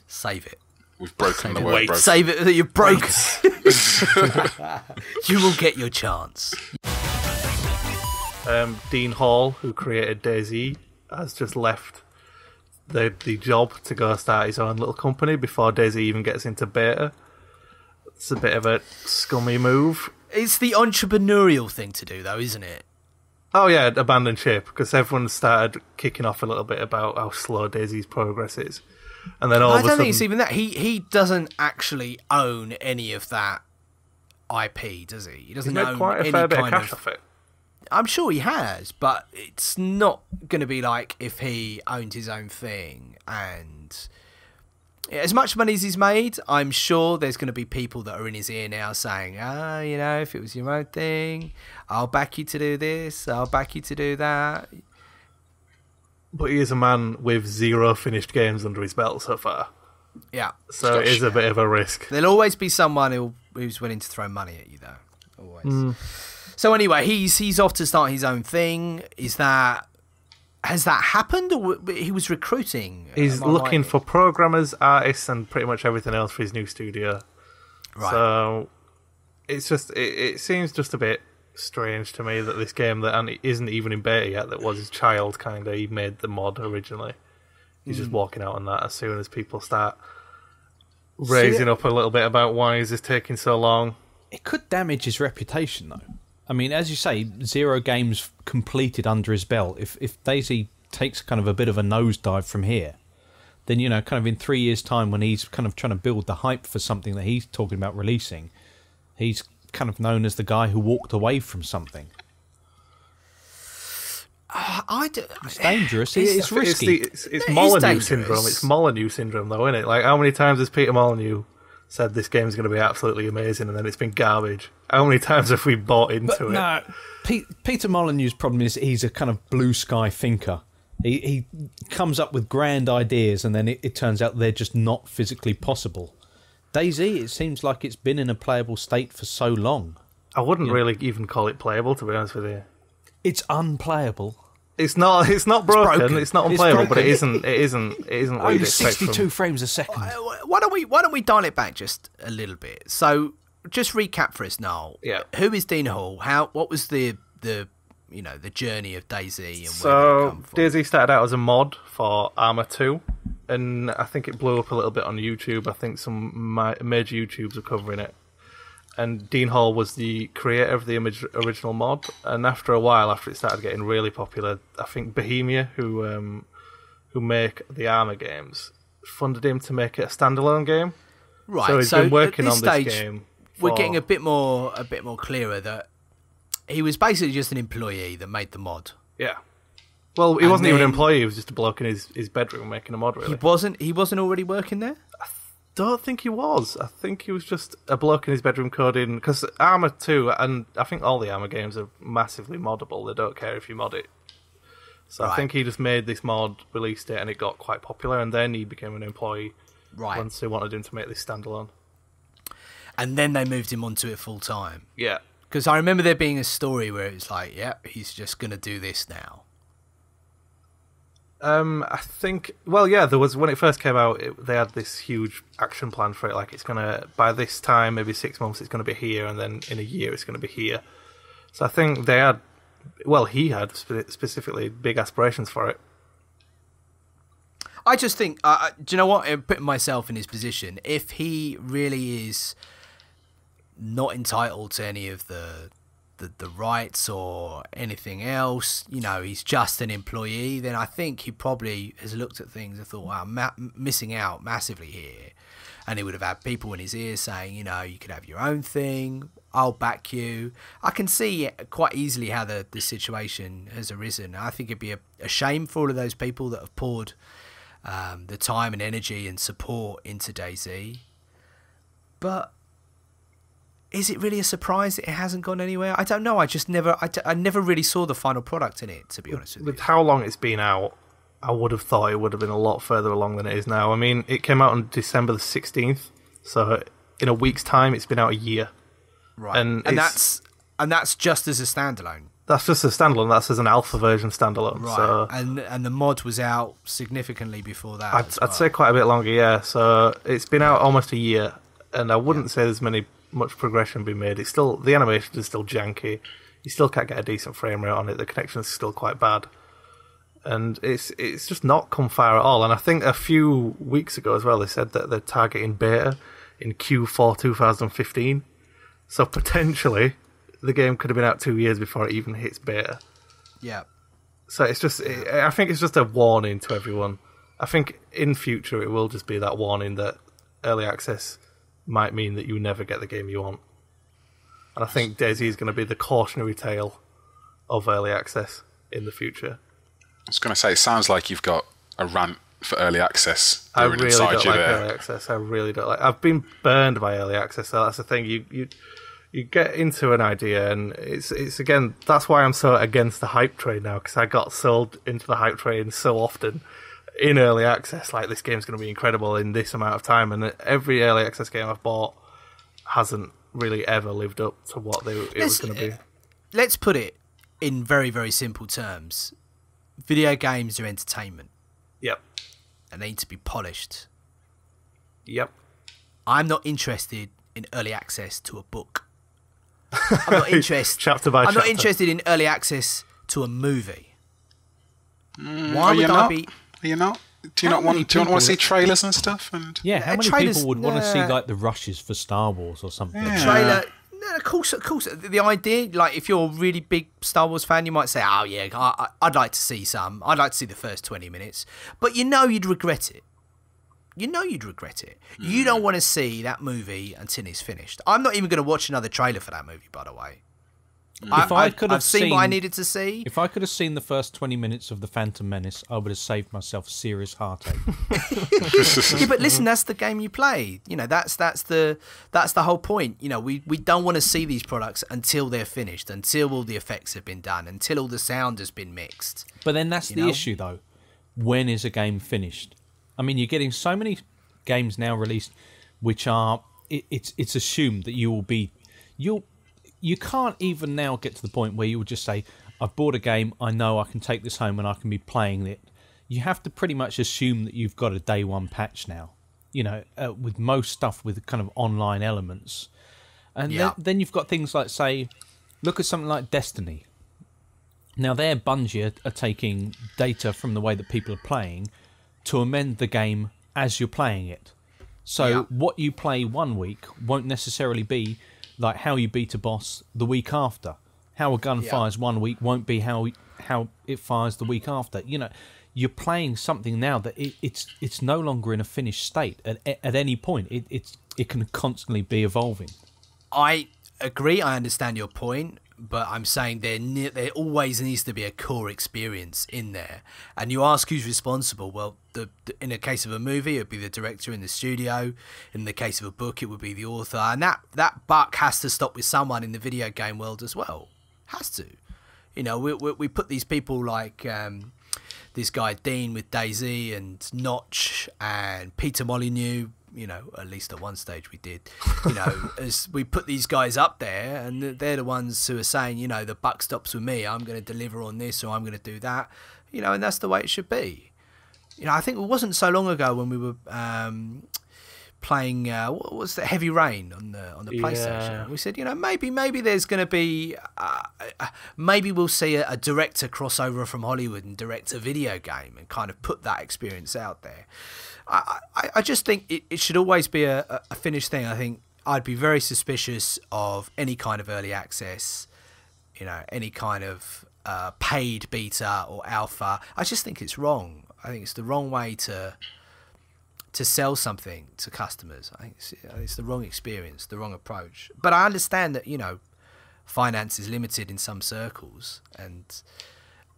Save it. We've broken the word broken. Save it that you're broken. You will get your chance. Dean Hall, who created DayZ, has just left the job to go start his own little company before DayZ even gets into beta. It's a bit of a scummy move. It's the entrepreneurial thing to do, though, isn't it? Oh yeah, abandon ship, because everyone started kicking off a little bit about how slow DayZ's progress is. And then all I of a don't sudden... think it's even that. He doesn't actually own any of that IP, does he? He He's doesn't made own quite a any fair bit of kind cash off it. I'm sure he has, but it's not going to be like if he owned his own thing. And as much money as he's made, I'm sure there's going to be people that are in his ear now saying, if it was your own thing, I'll back you to do this, I'll back you to do that. But he is a man with 0 finished games under his belt so far. Yeah. So it is a bit of a risk. There'll always be someone who's willing to throw money at you, though. Always. So anyway, he's off to start his own thing. Has that happened, or he was recruiting? He's Am I looking right? for programmers, artists, and pretty much everything else for his new studio. Right. So it's just it seems just a bit strange to me that this game that isn't even in beta yet, that was his child, kind of, he made the mod originally. He's just walking out on that as soon as people start raising up a little bit about why is this taking so long. It could damage his reputation, though. I mean, as you say, 0 games completed under his belt. If DayZ takes kind of a bit of a nosedive from here, then, kind of in 3 years' time when he's kind of trying to build the hype for something that he's talking about releasing, he's kind of known as the guy who walked away from something. It's dangerous. It's risky. It's Molyneux syndrome. It's Molyneux syndrome, though, isn't it? Like, how many times has Peter Molyneux said this game's going to be absolutely amazing, and then it's been garbage? How many times have we bought into it? No, Peter Molyneux's problem is he's a kind of blue sky thinker. He comes up with grand ideas, and then it turns out they're just not physically possible. DayZ, it seems like it's been in a playable state for so long. I wouldn't really even call it playable, to be honest with you. It's unplayable. It's not broken. It's not unplayable, but it isn't what Only you'd expect 62 from... frames a second. Why don't we dial it back just a little bit? So, just recap for us, Noel. Yeah. Who is Dean Hall? What was the journey of DayZ and where did it So, come from? DayZ started out as a mod for Arma 2, and I think it blew up a little bit on YouTube. I think some major YouTubers are covering it. And Dean Hall was the creator of the original mod, and after a while, after it started getting really popular, I think Bohemia, who make the Arma games, funded him to make it a standalone game. Right. So he's been working at on stage, this game. We're getting a bit more clearer that he was basically just an employee that made the mod. Yeah. Well, he And wasn't even an then- employee. He was just a bloke in his bedroom making a mod. Really, He wasn't already working there. don't think he was. I think he was just a bloke in his bedroom coding, because Arma 2, and I think all the Arma games are massively moddable. They don't care if you mod it. So I think he just made this mod, released it, and it got quite popular, and then he became an employee once they wanted him to make this standalone. And then they moved him onto it full time. Yeah. Because I remember there being a story where it was like, yep, he's just going to do this now. I think, well, yeah, there was, when it first came out, they had this huge action plan for it. Like, it's going to, by this time, maybe 6 months, it's going to be here, and then in a year, it's going to be here. So I think they had, well, he had specifically big aspirations for it. I just think, do you know what? I'm putting myself in his position. If he really is not entitled to any of the rights or anything else, you know, he's just an employee, then I think he probably has looked at things and thought, wow, missing out massively here. And he would have had people in his ear saying, you know, you could have your own thing, I'll back you. I can see quite easily how the situation has arisen. I think it'd be a shame for all of those people that have poured the time and energy and support into DayZ. But is it really a surprise that it hasn't gone anywhere? I don't know. I never really saw the final product in it, to be honest with you. With how long it's been out, I would have thought it would have been a lot further along than it is now. I mean, it came out on December the 16th, so in a week's time, it's been out a year. Right, and that's just as a standalone. That's just a standalone. That's as an alpha version standalone. Right, so and the mod was out significantly before that. I'd say quite a bit longer, yeah. So it's been out almost a year, and I wouldn't say there's much progression being made. It's still, the animation is still janky. You still can't get a decent frame rate on it. The connection is still quite bad, and it's just not come far at all. And I think a few weeks ago as well, they said that they're targeting beta in Q4 2015. So potentially, the game could have been out 2 years before it even hits beta. Yeah. So it's just, I think it's just a warning to everyone. I think in future it will just be that warning that early access might mean that you never get the game you want. And I think DayZ is going to be the cautionary tale of early access in the future. I was going to say, it sounds like you've got a rant for early access. I really don't like early access. I really don't like. I've been burned by early access. So that's the thing. You get into an idea, and it's again, that's why I'm so against the hype train now, because I got sold into the hype train so often in early access. Like, this game's going to be incredible in this amount of time, and every early access game I've bought hasn't really ever lived up to what it was going to be. Let's put it in very, very simple terms. Video games are entertainment. Yep. And they need to be polished. Yep. I'm not interested in early access to a book. I'm not interested. Chapter by I'm chapter. not interested in early access to a movie. Why would I be? Are you not? Do you not want to see trailers and stuff? And yeah, how many people would want to see like the rushes for Star Wars or something? Yeah. Trailer. No, of course. The idea, like, if you're a really big Star Wars fan, you might say, "Oh yeah, I'd like to see some. I'd like to see the first 20 minutes," but you know you'd regret it. You don't want to see that movie until it's finished. I'm not even going to watch another trailer for that movie, by the way. I've seen what I needed to see. If I could have seen the first 20 minutes of The Phantom Menace, I would have saved myself serious heartache. Yeah, but listen, that's the game you play. You know, that's the whole point. You know, we don't want to see these products until they're finished, until all the effects have been done, until all the sound has been mixed. But then that's the issue, though. When is a game finished? I mean, you're getting so many games now released, which are it's assumed that you can't even now get to the point where you will just say, I've bought a game, I know I can take this home and I can be playing it. You have to pretty much assume that you've got a day one patch now, you know, with most stuff with kind of online elements. And then you've got things like, say, look at something like Destiny. Now, there, Bungie are taking data from the way that people are playing to amend the game as you're playing it. So what you play one week won't necessarily be like how you beat a boss the week after. How a gun fires one week won't be how it fires the week after. You know, you're playing something now that it's no longer in a finished state at any point. It can constantly be evolving. I agree. I understand your point, but I'm saying there always needs to be a core experience in there. And you ask who's responsible. Well, in the case of a movie, it would be the director in the studio. In the case of a book, it would be the author. And that buck has to stop with someone in the video game world as well. Has to. You know, we put these people like this guy Dean with DayZ and Notch and Peter Molyneux. You know, at least at one stage we did. You know, as we put these guys up there, and they're the ones who are saying, you know, the buck stops with me. I'm going to deliver on this, or I'm going to do that. You know, and that's the way it should be. You know, I think it wasn't so long ago when we were playing what was the Heavy Rain on the PlayStation. We said, you know, maybe there's going to be maybe we'll see a director crossover from Hollywood and direct a video game and kind of put that experience out there. I just think it should always be a finished thing. I think I'd be very suspicious of any kind of early access, you know, any kind of paid beta or alpha. I just think it's wrong. I think it's the wrong way to sell something to customers. I think it's the wrong experience, the wrong approach. But I understand that, you know, finance is limited in some circles, and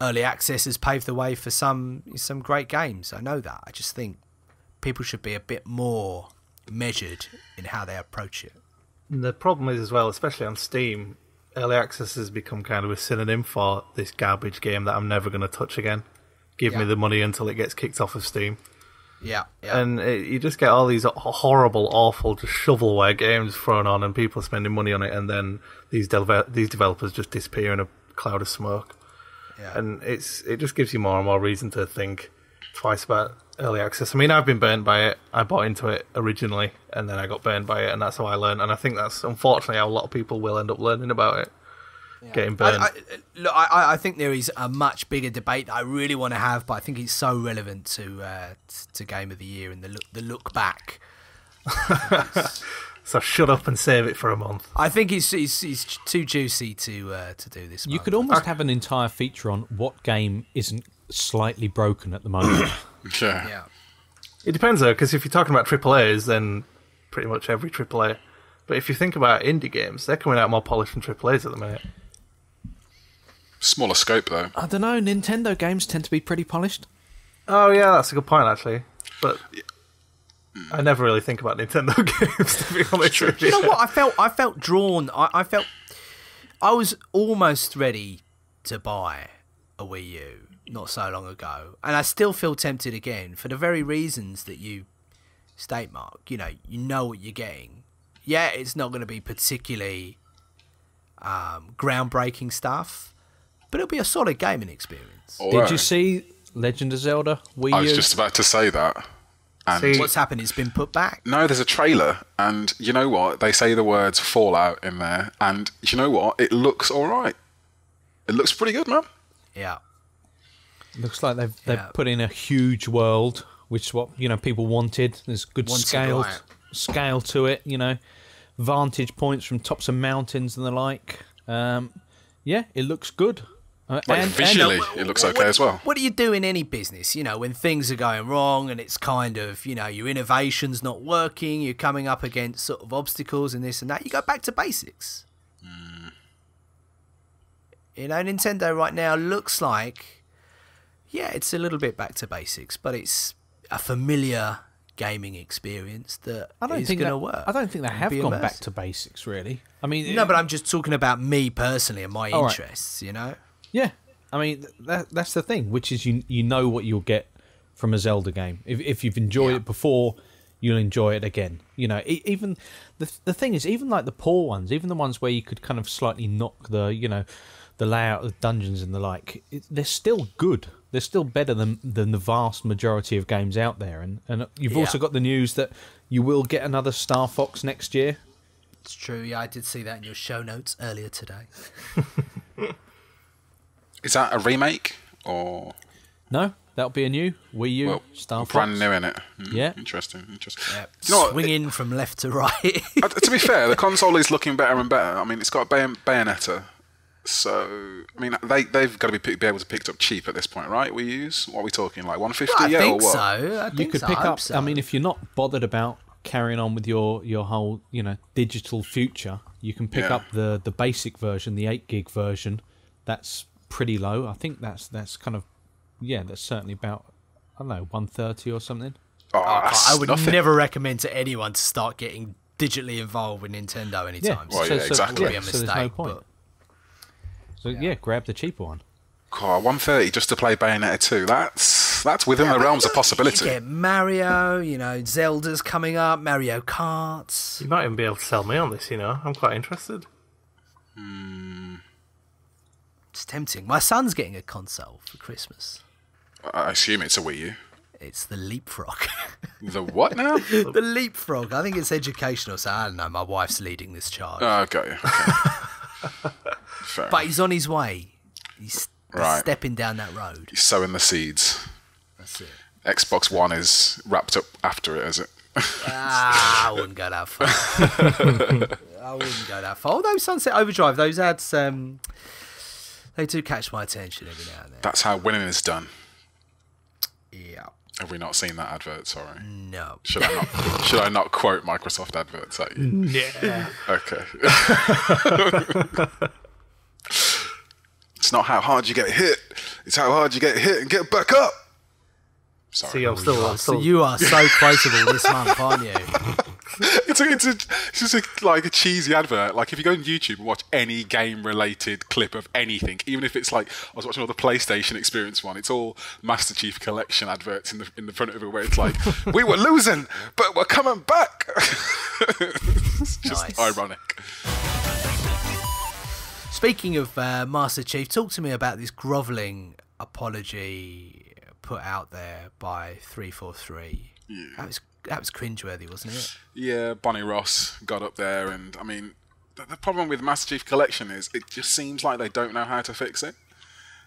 early access has paved the way for some great games. I know that. I just think people should be a bit more measured in how they approach it. And the problem is as well, especially on Steam, early access has become kind of a synonym for this garbage game that I'm never going to touch again. Give me the money until it gets kicked off of Steam. Yeah. And you just get all these horrible, awful, just shovelware games thrown on, and people spending money on it, and then these developers just disappear in a cloud of smoke. Yeah. And it just gives you more and more reason to think twice about early access. I mean, I've been burnt by it. I bought into it originally, and then I got burnt by it, and that's how I learned. And I think that's unfortunately how a lot of people will end up learning about it. Yeah. Getting burnt. I think there is a much bigger debate that I really want to have, but I think it's so relevant to Game of the Year and the look back. So shut up and save it for a month. I think it's too juicy to do this. You could almost have an entire feature on what game isn't slightly broken at the moment. Sure. Yeah. It depends though, because if you're talking about AAAs, then pretty much every AAA. But if you think about indie games, they're coming out more polished than AAAs at the minute. Smaller scope though. I don't know. Nintendo games tend to be pretty polished. Oh yeah, that's a good point actually. But I never really think about Nintendo games, to be honest with you. You know what? I felt drawn. I was almost ready to buy a Wii U not so long ago, and I still feel tempted again for the very reasons that you state, Mark. You know what you're getting. Yeah, it's not going to be particularly groundbreaking stuff, but it'll be a solid gaming experience. Did you see Legend of Zelda Wii U? I was just about to say that. And what's happened? It's been put back. No, there's a trailer, and you know what? They say the words Fallout in there, and you know what? It looks all right. It looks pretty good, man. Yeah. Looks like they've put in a huge world, which is what people wanted. There's good scale to it. Vantage points from tops of mountains and the like. Yeah, it looks good. Visually, it looks okay as well. What do you do in any business? When things are going wrong and it's kind of, your innovation's not working, you're coming up against sort of obstacles and this and that, you go back to basics. Nintendo right now looks like, it's a little bit back to basics, but it's a familiar gaming experience that is going to work. I don't think they have gone back to basics, really. I mean, no, but I'm just talking about me personally and my interests, Yeah, I mean that's the thing, which is you know what you'll get from a Zelda game. If you've enjoyed it before, you'll enjoy it again. Even the thing is, even like the poor ones, even the ones where you could kind of slightly knock the layout of dungeons and the like, they're still good. They're still better than the vast majority of games out there. And you've also got the news that you will get another Star Fox next year. It's true. Yeah, I did see that in your show notes earlier today. Is that a remake or no? That'll be a new Wii U Star Fox. Brand new in it. Yeah, interesting. Yeah. Swinging from left to right. To be fair, the console is looking better and better. I mean, it's got Bayonetta, so I mean they've got to be able to pick it up cheap at this point, right? Wii U's. What are we talking, like 150? I think or what? so. I think you could so. pick up. So. I mean, if you're not bothered about carrying on with your whole digital future, You can pick up the basic version, the 8 gig version. That's pretty low. I think that's kind of, that's certainly about, I don't know, 130 or something. Oh, I would nothing. never recommend to anyone to start getting digitally involved with Nintendo anytime. Well, yeah, exactly. It would be a mistake. So there's no point. Grab the cheaper one. God, 130 just to play Bayonetta 2. That's within the realms of possibility. You get Mario, Zelda's coming up, Mario Karts. You might even be able to sell me on this, I'm quite interested. It's tempting. My son's getting a console for Christmas. I assume it's a Wii U. It's the Leapfrog. The what now? The Leapfrog. I think it's educational, so I don't know. My wife's leading this charge. Oh, got you. Okay. Fair But he's on his way. He's stepping down that road. He's sowing the seeds. That's it. Xbox One is wrapped up after it, is it? I wouldn't go that far. Although Sunset Overdrive, those ads, they do catch my attention every now and then. That's how winning is done. Yeah. Have we not seen that advert? Sorry. No. Should I not quote Microsoft adverts at you? Yeah. Okay. It's not how hard you get hit. It's how hard you get hit and get back up. Sorry. See, I'm still. So you are so quotable this month, aren't you? It's just like a cheesy advert. Like if you go on YouTube and watch any game-related clip of anything, even if it's like I was watching all the PlayStation Experience one, it's all Master Chief Collection adverts in the front of it where it's like, we were losing, but we're coming back. It's just ironic. Speaking of Master Chief, talk to me about this grovelling apology put out there by 343. Yeah. That was cringeworthy, wasn't it? Yeah, Bonnie Ross got up there, and I mean, the problem with Master Chief Collection is it just seems like they don't know how to fix it.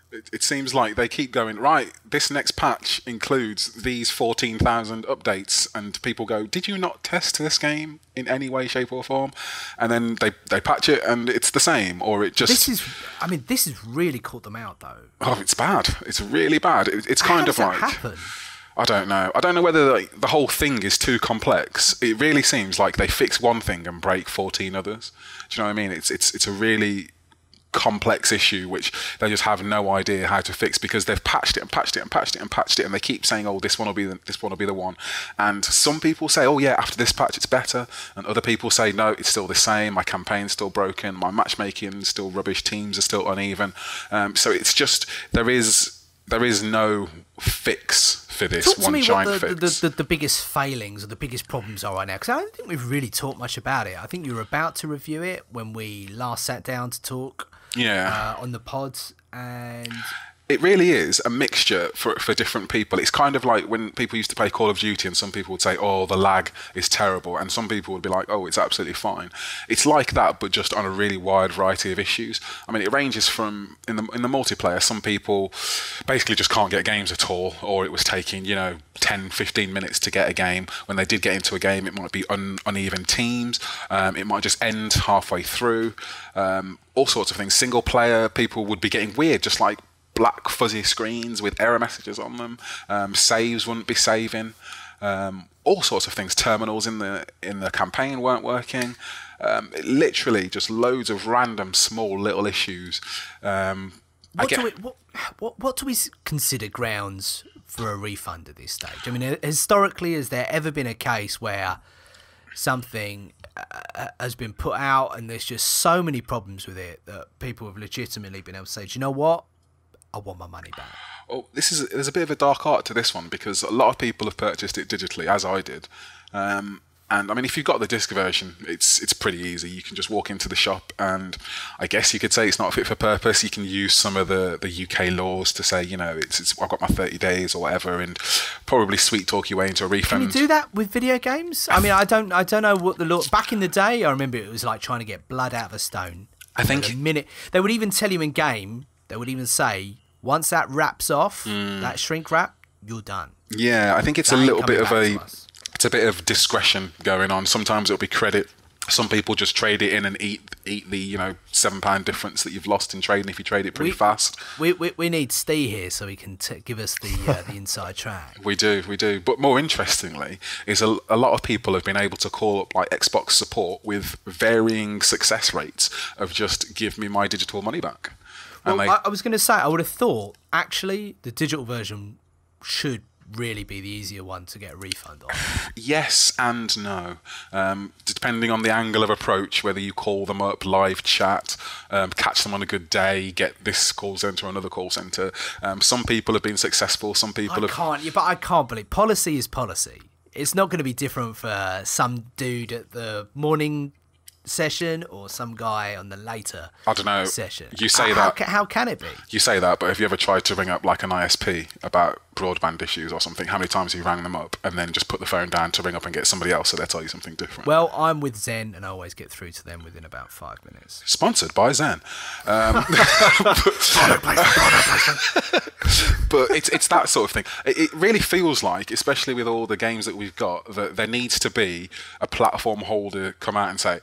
It seems like they keep going, right, this next patch includes these 14,000 updates, and people go, did you not test this game in any way, shape or form? And then they patch it and it's the same, or it just... This has really caught them out, though. Oh, it's bad. It's really bad. It's kind of like... How does that happen? I don't know. I don't know whether the whole thing is too complex. It really seems like they fix one thing and break 14 others. Do you know what I mean? It's a really complex issue which they just have no idea how to fix because they've patched it and patched it and patched it and patched it, and they keep saying, oh, this one will be the one. And some people say, oh yeah, after this patch it's better, and other people say, no, it's still the same. My campaign's still broken. My matchmaking's still rubbish. Teams are still uneven. So it's just there is no fix for this. Talk to one me giant what fix. the biggest failings or the biggest problems are right now, because I don't think we've really talked much about it. I think you were about to review it when we last sat down to talk on the pods, and it really is a mixture for different people. It's kind of like when people used to play Call of Duty and some people would say, oh, the lag is terrible, and some people would be like, oh, it's absolutely fine. It's like that, but just on a really wide variety of issues. I mean, it ranges from, in the multiplayer, some people basically just can't get games at all, or it was taking, 10, 15 minutes to get a game. When they did get into a game, it might be uneven teams. It might just end halfway through. All sorts of things. Single player, people would be getting weird, just like black fuzzy screens with error messages on them. Saves wouldn't be saving. All sorts of things. Terminals in the campaign weren't working. Literally just loads of random small little issues. What do we consider grounds for a refund at this stage? I mean, historically, has there ever been a case where something has been put out and there's just so many problems with it that people have legitimately been able to say, do you know what? I want my money back. Well, there's a bit of a dark art to this one because a lot of people have purchased it digitally, as I did. And I mean, if you've got the disc version, it's pretty easy. You can just walk into the shop, and I guess you could say it's not fit for purpose. You can use some of the UK laws to say, I've got my 30 days or whatever, and probably sweet talk your way into a refund. Can you do that with video games? I mean, I don't know what the law. Back in the day, I remember it was like trying to get blood out of a stone. I think a minute they would even tell you in game. They would even say, once that wraps off, that shrink wrap, you're done. Yeah, I think it's a little bit of it's a bit of discretion going on. Sometimes it'll be credit, Some people just trade it in and eat the £7 difference that you've lost in trading if you trade it pretty fast. We need Steve here so he can give us the inside track. We do. But more interestingly, is a lot of people have been able to call up like Xbox support with varying success rates of just give me my digital money back. Well, I was going to say, I would have thought actually the digital version should really be the easier one to get a refund on. Yes and no. Depending on the angle of approach, whether you call them up, live chat, catch them on a good day, get this call centre or another call centre. Some people have been successful, some people I can't believe policy is policy. It's not going to be different for some dude at the morning session or some guy on the later session. You say that. How can it be? You say that, but have you ever tried to ring up like an ISP about broadband issues or something? How many times have you rang them up and then just put the phone down to ring up and get somebody else so they'll tell you something different? Well, I'm with Zen and I always get through to them within about 5 minutes. Sponsored by Zen. But it's that sort of thing. It really feels like, especially with all the games that we've got, that there needs to be a platform holder come out and say,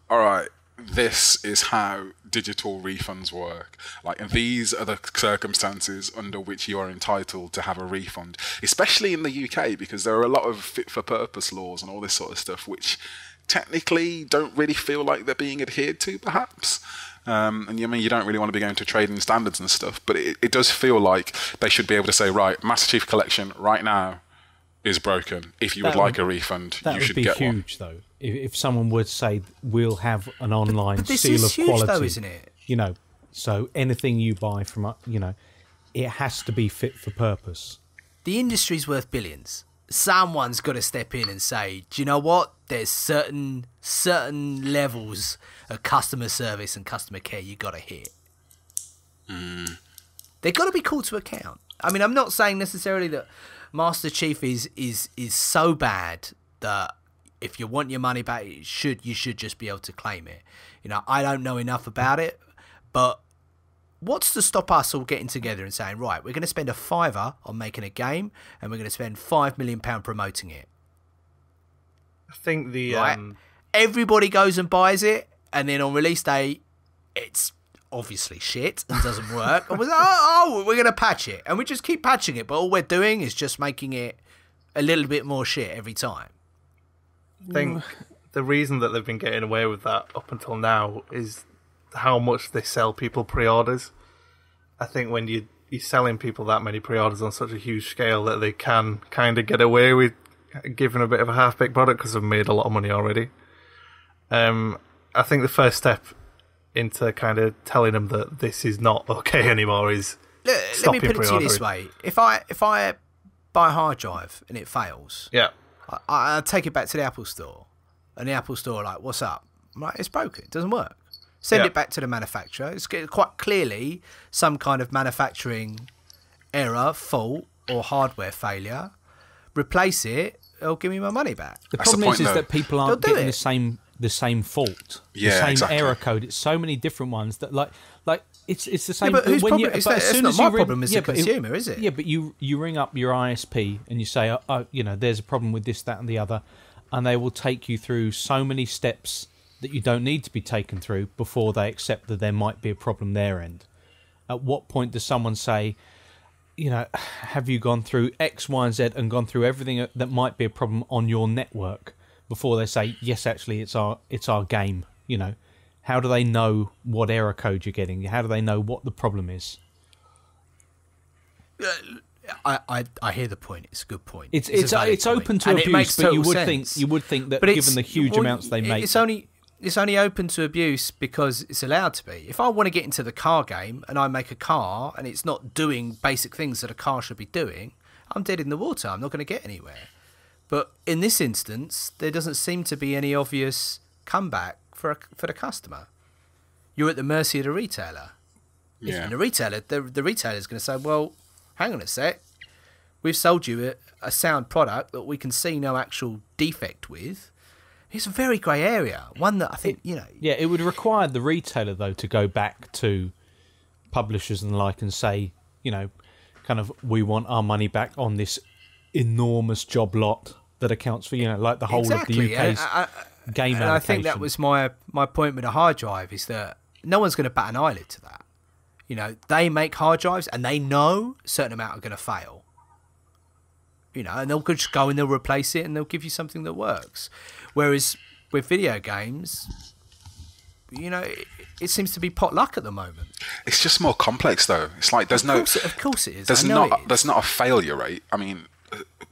all right, this is how digital refunds work. Like, and these are the circumstances under which you are entitled to have a refund, especially in the UK, because there are a lot of fit-for-purpose laws and all this sort of stuff, which technically don't really feel like they're being adhered to, perhaps. And you don't really want to be going to trading standards and stuff, but it does feel like they should be able to say, right, Master Chief Collection right now is broken. If you would like a refund, you should get one. That would be huge, though. If someone would say, we'll have an online but seal of huge, quality, though, isn't it? So anything you buy from, it has to be fit for purpose. The industry's worth billions. Someone's got to step in and say, do you know what? There's certain levels of customer service and customer care you got to hit. They've got to be called to account. I mean, I'm not saying necessarily that Master Chief is so bad that if you want your money back, you should just be able to claim it. I don't know enough about it, but what's to stop us all getting together and saying, right, we're going to spend a £5 on making a game and we're going to spend £5 million promoting it. I think everybody goes and buys it, and then on release day, it's obviously shit and doesn't work. And we're like, we're going to patch it. And we just keep patching it, but all we're doing is just making it a little bit more shit every time. I think the reason that they've been getting away with that up until now is how much they sell people pre-orders. I think when you're selling people that many pre-orders on such a huge scale, that they can kind of get away with giving a bit of a half-baked product because they've made a lot of money already. I think the first step into kind of telling them that this is not okay anymore is let me put it to you this way. If I buy a hard drive and it fails, I take it back to the Apple Store, and the Apple Store are like, what's up? I'm like, it's broken, it doesn't work. Send it back to the manufacturer. It's quite clearly some kind of manufacturing error, fault, or hardware failure. Replace it, it'll give me my money back. The problem is that people aren't getting the same fault, the same error code. It's so many different ones that like it's the same. Yeah, but whose problem? It's not my problem as a consumer, is it? Yeah, but you ring up your ISP and you say, there's a problem with this, that, and the other, and they will take you through so many steps that you don't need to be taken through before they accept that there might be a problem their end. At what point does someone say, have you gone through X, Y, and Z and gone through everything that might be a problem on your network before they say, yes, actually, it's our game? How do they know what error code you're getting? How do they know what the problem is? I hear the point. It's a good point. It's open to abuse, but you would think that given the huge amounts they make, it's only open to abuse because it's allowed to be. If I want to get into the car game and I make a car and it's not doing basic things that a car should be doing, I'm dead in the water. I'm not going to get anywhere. But in this instance, there doesn't seem to be any obvious comeback for the customer. You're at the mercy of the retailer. Yeah. And the retailer is going to say, well, hang on a sec. We've sold you a sound product that we can see no actual defect with. It's a very grey area, one that I think, Yeah, it would require the retailer, though, to go back to publishers and the like and say, kind of, we want our money back on this enormous job lot that accounts for, like the whole of the UK's game and allocation. I think that was my point with the hard drive, is that no one's going to bat an eyelid to that. You know, they make hard drives and they know a certain amount are going to fail. You know, and they'll just go and they'll replace it and they'll give you something that works. Whereas with video games, you know, it seems to be pot luck at the moment. It's just more complex, though. It's like there's of course it is. There's not a failure rate. I mean,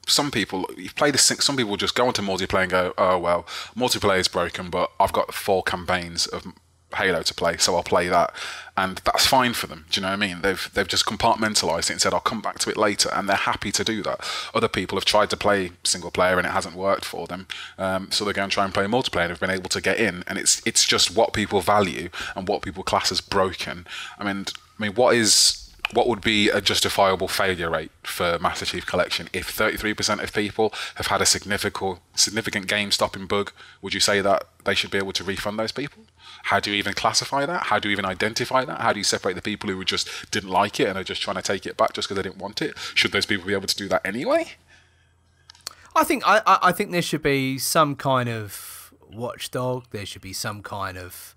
some people, you play this. Some people just go onto multiplayer and go, "Oh well, multiplayer is broken, but I've got 4 campaigns of Halo to play, so I'll play that," and that's fine for them. Do you know what I mean? They've just compartmentalised it and said, "I'll come back to it later," and they're happy to do that. Other people have tried to play single player and it hasn't worked for them, so they go and try and play multiplayer and have been able to get in. And it's just what people value and what people class as broken. I mean, what would be a justifiable failure rate for Master Chief Collection if 33% of people have had a significant game-stopping bug? Would you say that they should be able to refund those people? How do you even classify that? How do you even identify that? How do you separate the people who just didn't like it and are just trying to take it back just because they didn't want it? Should those people be able to do that anyway? I think there should be some kind of watchdog. There should be some kind of,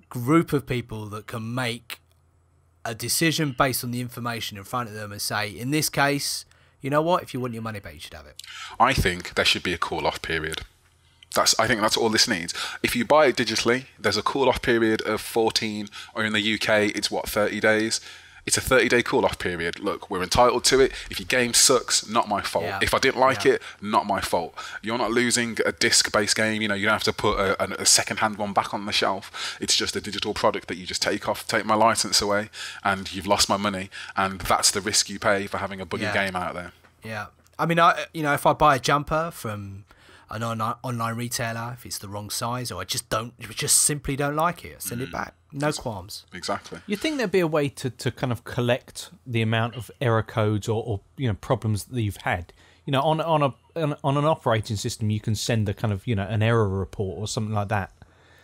group of people that can make a decision based on the information in front of them and say, in this case, you know what? If you want your money back, you should have it. I think there should be a call-off period. I think that's all this needs. If you buy it digitally, there's a call-off period of 14, or in the UK, it's 30 days. It's a 30-day call-off period. Look, we're entitled to it. If your game sucks, not my fault. Yeah. If I didn't like it, not my fault. You're not losing a disc-based game. You know, you don't have to put a second-hand one back on the shelf. It's just a digital product that you just take my license away, and you've lost my money, and that's the risk you pay for having a buggy game out there. Yeah. I mean, if I buy a jumper from an online retailer, if it's the wrong size or I just simply don't like it, send it back. No qualms. Exactly. You'd think there'd be a way to kind of collect the amount of error codes or problems that you've had. You know, on an operating system, you can send a kind of an error report or something like that.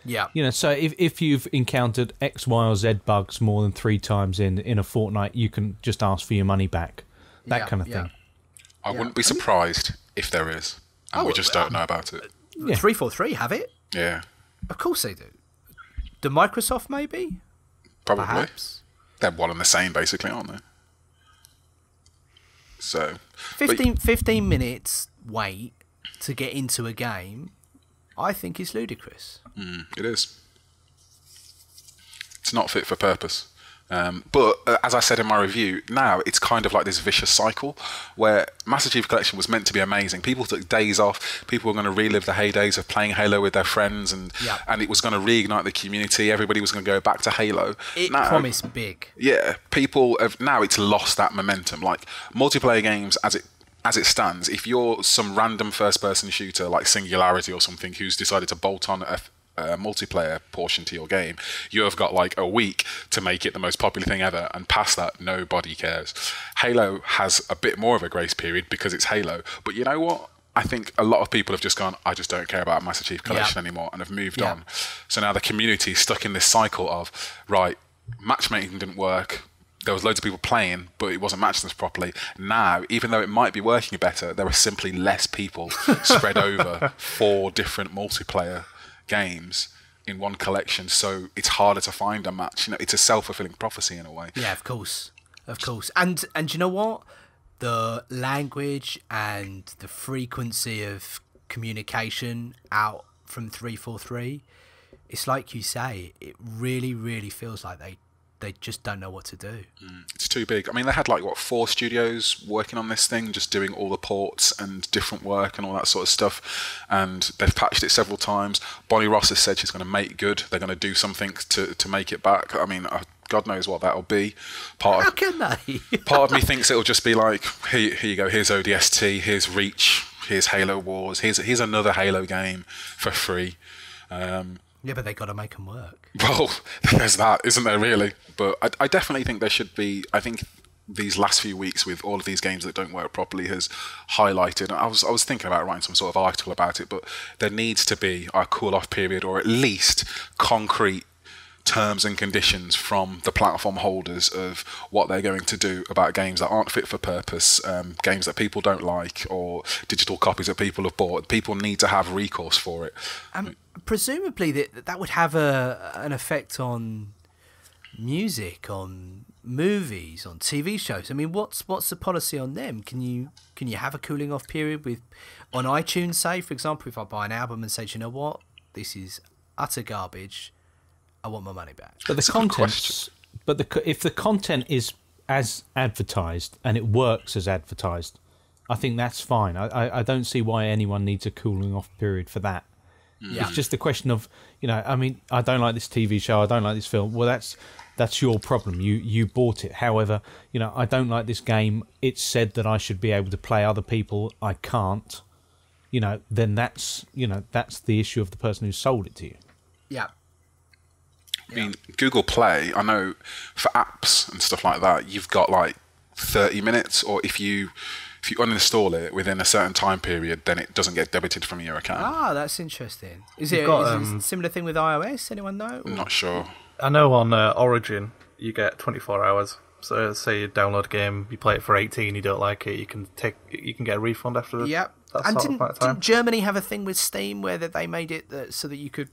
Yeah. You know, so if you've encountered X, Y, or Z bugs more than 3 times in a fortnight, you can just ask for your money back. That kind of thing. I wouldn't be surprised if there is. And we just don't know about it. 343 have it? Yeah. Of course they do. Do Microsoft maybe? Probably. Perhaps. They're one and the same, basically, aren't they? So 15 minutes wait to get into a game, I think is ludicrous. It is. It's not fit for purpose. But as I said in my review, now it's kind of like this vicious cycle where Master Chief Collection was meant to be amazing. People took days off. People were going to relive the heydays of playing Halo with their friends, and it was going to reignite the community. Everybody was going to go back to Halo. It promised big. Yeah, now it's lost that momentum. Like multiplayer games, as it stands, if you're some random first-person shooter like Singularity or something who's decided to bolt on a multiplayer portion to your game, you have got like a week to make it the most popular thing ever, and past that nobody cares. Halo has a bit more of a grace period because it's Halo, but you know what, I think a lot of people have just gone, I just don't care about Master Chief Collection anymore, and have moved on. So now the community is stuck in this cycle of, right, matchmaking didn't work, there was loads of people playing, but it wasn't matching us properly. Now, even though it might be working better, there are simply less people spread over 4 different multiplayer games in one collection, so it's harder to find a match. You know, it's a self-fulfilling prophecy in a way. Yeah, of course. And you know what? The language and the frequency of communication out from 343, it's like you say, it really, really feels like they just don't know what to do. It's too big. I mean, they had 4 studios working on this thing, just doing all the ports and different work and all that sort of stuff, and they've patched it several times. Bonnie Ross has said she's going to make good. They're going to do something to make it back. I mean, God knows what that'll be. How can they? Part of me thinks it'll just be like, here you go, here's ODST, here's Reach, here's Halo Wars, here's another Halo game for free. Yeah, but they got to make them work. Well, there's that, isn't there, really? But I definitely think there should be. I think these last few weeks with all of these games that don't work properly has highlighted. I was thinking about writing some sort of article about it, but there needs to be a cool-off period, or at least concrete terms and conditions from the platform holders of what they're going to do about games that aren't fit for purpose, games that people don't like, or digital copies that people have bought. People need to have recourse for it. Presumably that would have an effect on music, on movies, on TV shows. I mean, what's the policy on them? Can you have a cooling off period on iTunes, say, for example, if I buy an album and say, do you know what, this is utter garbage, I want my money back. But if the content is as advertised and it works as advertised, I think that's fine. I don't see why anyone needs a cooling off period for that. Yeah. It's just a question of, I mean, I don't like this TV show, I don't like this film. Well, that's your problem. You bought it. However, I don't like this game. It's said that I should be able to play other people. I can't. Then that's the issue of the person who sold it to you. Yeah. I mean, Google Play, I know for apps and stuff like that, you've got like 30 minutes, or if you uninstall it within a certain time period, then it doesn't get debited from your account. Ah, that's interesting. Is it a similar thing with iOS? Anyone know? I'm not sure. I know on Origin, you get 24 hours. So say you download a game, you play it for 18, you don't like it, you can get a refund after that. Yep. And didn't Germany have a thing with Steam where they made it so that you could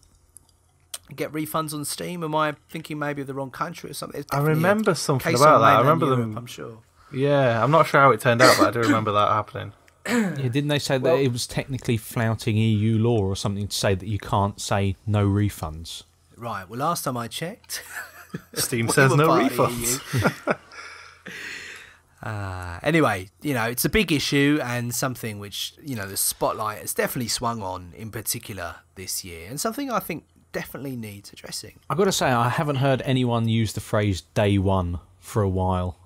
get refunds on Steam? Am I thinking maybe of the wrong country or something? I remember something about that. I remember them. I'm sure. Yeah, I'm not sure how it turned out, but I do remember that happening. Yeah, didn't they say that it was technically flouting EU law or something to say that you can't say no refunds? Right. Well, last time I checked, Steam says no refunds. Anyway, it's a big issue and something which, the spotlight has definitely swung on in particular this year, and something I think definitely needs addressing. I've got to say, I haven't heard anyone use the phrase day one for a while.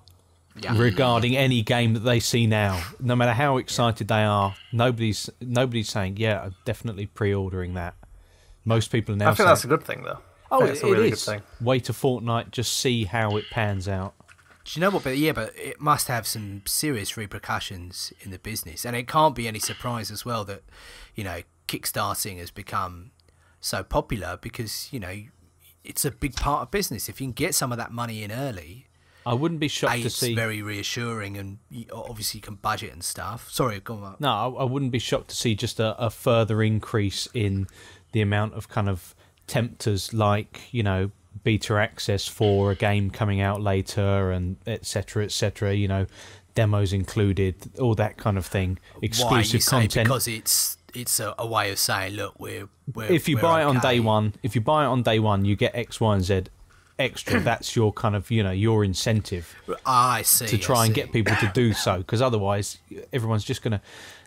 Yeah. Regarding any game that they see now, no matter how excited they are, nobody's saying, yeah, I'm definitely pre-ordering that. Most people are now. I think that's a good thing, though. Oh, it's a really good thing. Wait a fortnight, just see how it pans out. Do you know what? But it must have some serious repercussions in the business, and it can't be any surprise as well that kickstarting has become so popular because it's a big part of business. If you can get some of that money in early. I wouldn't be shocked to see. It's very reassuring, and obviously you can budget and stuff. Sorry, go on. No, I wouldn't be shocked to see just a further increase in the amount of kind of tempters like, beta access for a game coming out later and etc., demos included, all that kind of thing. Exclusive content. Because it's a way of saying, look, we're if you buy it on day one, you get X, Y, and Z extra. That's your kind of your incentive. I see to try and get people to do so, because otherwise everyone's just going to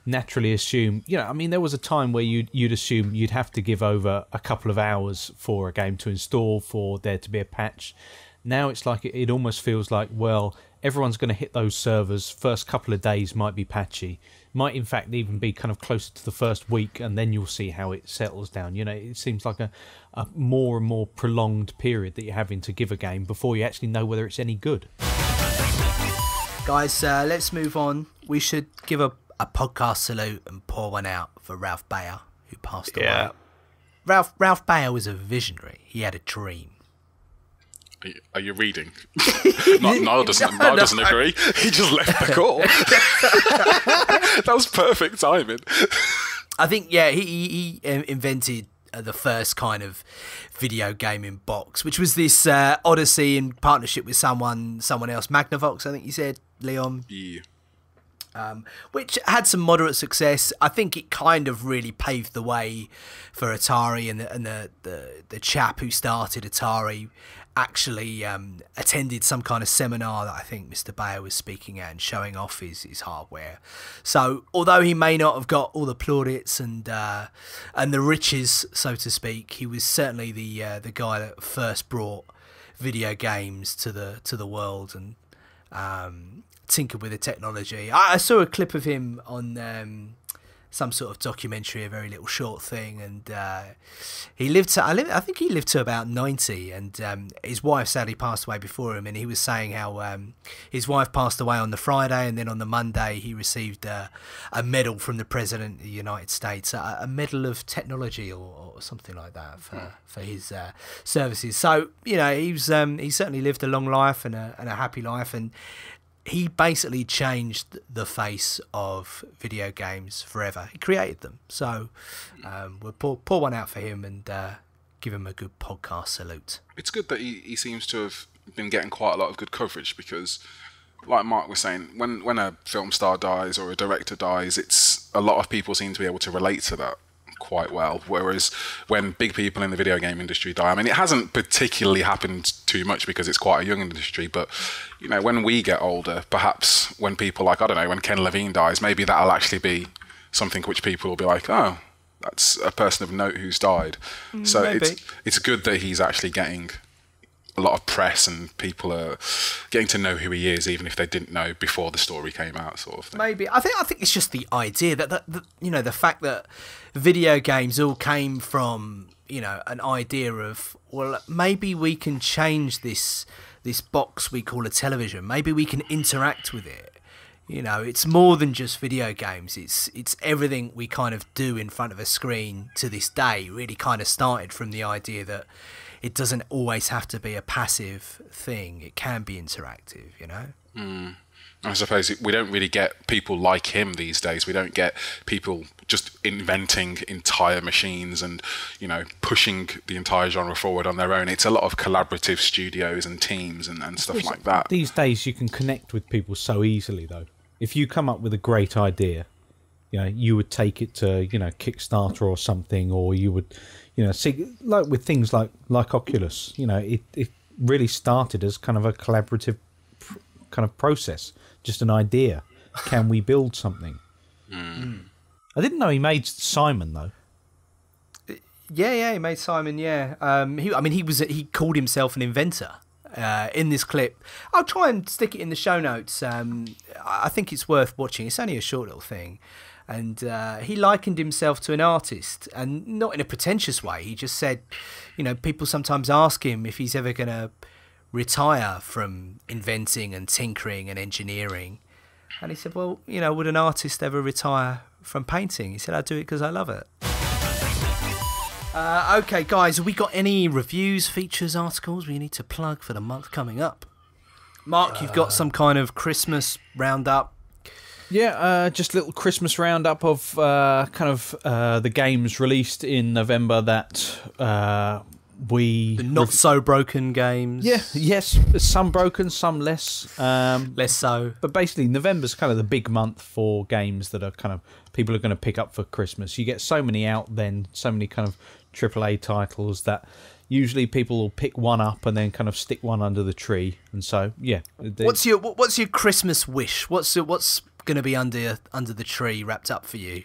naturally assume. I mean, there was a time where you'd assume you'd have to give over a couple of hours for a game to install, for there to be a patch. Now it's like it almost feels like, well, everyone's going to hit those servers. First couple of days might be patchy, might in fact even be kind of closer to the first week, and then you'll see how it settles down. It seems like a more and more prolonged period that you're having to give a game before you actually know whether it's any good. Guys, let's move on. We should give a podcast salute and pour one out for Ralph Baer, who passed away. Ralph Baer was a visionary. He had a dream. Are you reading? Niall doesn't agree. He just left the call. That was perfect timing. I think, he invented the first kind of video gaming box, which was this Odyssey in partnership with someone else, Magnavox, I think you said, Leon. Yeah. Which had some moderate success. I think it kind of really paved the way for Atari, and the chap who started Atari actually attended some kind of seminar that I think Mr. Baer was speaking at and showing off his hardware. So although he may not have got all the plaudits and the riches, so to speak, he was certainly the guy that first brought video games to the world and tinkered with the technology. I saw a clip of him on some sort of documentary, a very little short thing, and he lived to, I think he lived to about 90, and his wife sadly passed away before him, and he was saying how his wife passed away on the Friday, and then on the Monday he received a medal from the President of the United States, a medal of technology or something like that for his services. So, you know, he certainly lived a long life and a happy life, and he basically changed the face of video games forever. He created them. So we'll pour one out for him and give him a good podcast salute. It's good that he seems to have been getting quite a lot of good coverage because, like Mark was saying, when a film star dies or a director dies, it's a lot of people seem to be able to relate to that quite well, whereas when big people in the video game industry die, I mean, it hasn't particularly happened too much because it's quite a young industry, but you know, when we get older, perhaps when people like, I don't know, when Ken Levine dies, maybe that'll actually be something which people will be like, oh, that's a person of note who's died. So maybe. it's good that he's actually getting a lot of press and people are getting to know who he is, even if they didn't know before the story came out, sort of thing. Maybe. I think it's just the idea that you know, the fact that video games all came from, you know, an idea of, well, maybe we can change this box we call a television. Maybe we can interact with it. You know, it's more than just video games. It's everything we kind of do in front of a screen to this day. Really kind of started from the idea that it doesn't always have to be a passive thing. It can be interactive, you know? I suppose we don't really get people like him these days. We don't get people just inventing entire machines and, you know, pushing the entire genre forward on their own. It's a lot of collaborative studios and teams and stuff like that. These days you can connect with people so easily, though. If you come up with a great idea, you know, you would take it to, you know, Kickstarter or something, or you would, you know, see, like with things like Oculus, you know, it really started as kind of a collaborative kind of process, just an idea. Can we build something? I didn't know he made Simon, though. Yeah, he made Simon. Yeah, he called himself an inventor. In this clip, I'll try and stick it in the show notes. I think it's worth watching. It's only a short little thing, and he likened himself to an artist, and not in a pretentious way. He just said, you know, people sometimes ask him if he's ever going to retire from inventing and tinkering and engineering, and he said, well, you know, would an artist ever retire from painting? He said, I do it because I love it. Okay, guys, have we got any reviews, features, articles we need to plug for the month coming up? Mark, you've got some kind of Christmas roundup. Yeah, just a little Christmas roundup of the games released in November that the not so broken games. Yeah, yes, some broken, some less. Less so. But basically, November's kind of the big month for games that are kind of people are going to pick up for Christmas. You get so many out then, so many kind of AAA titles that usually people will pick one up and then kind of stick one under the tree. And so, yeah. What's your Christmas wish? What's going to be under the tree wrapped up for you,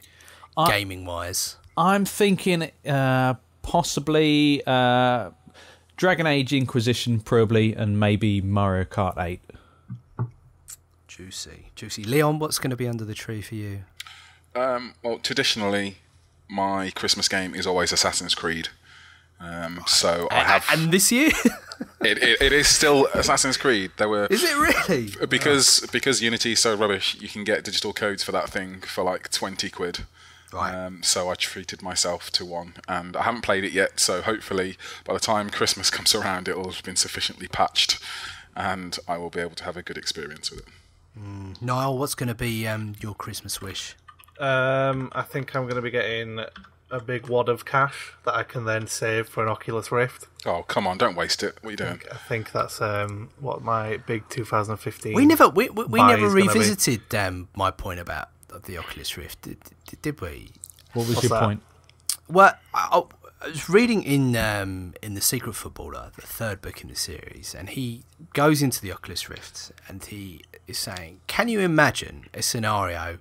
gaming wise? I'm thinking possibly Dragon Age Inquisition, probably, and maybe Mario Kart 8. Juicy. Leon, what's going to be under the tree for you? Well, traditionally, my Christmas game is always Assassin's Creed. So I have. And this year, it is still Assassin's Creed. Is it really? Because Unity is so rubbish, you can get digital codes for that thing for like 20 quid. Right. So I treated myself to one, and I haven't played it yet. So hopefully, by the time Christmas comes around, it will have been sufficiently patched, and I will be able to have a good experience with it. Niall, what's going to be your Christmas wish? I think I'm going to be getting a big wad of cash that I can then save for an Oculus Rift. Oh, come on, don't waste it. What are you doing? I think that's what my big 2015 We never revisited my point about the Oculus Rift, did we? What was your point? Well, I was reading in The Secret Footballer, the third book in the series, and he goes into the Oculus Rift and he is saying, can you imagine a scenario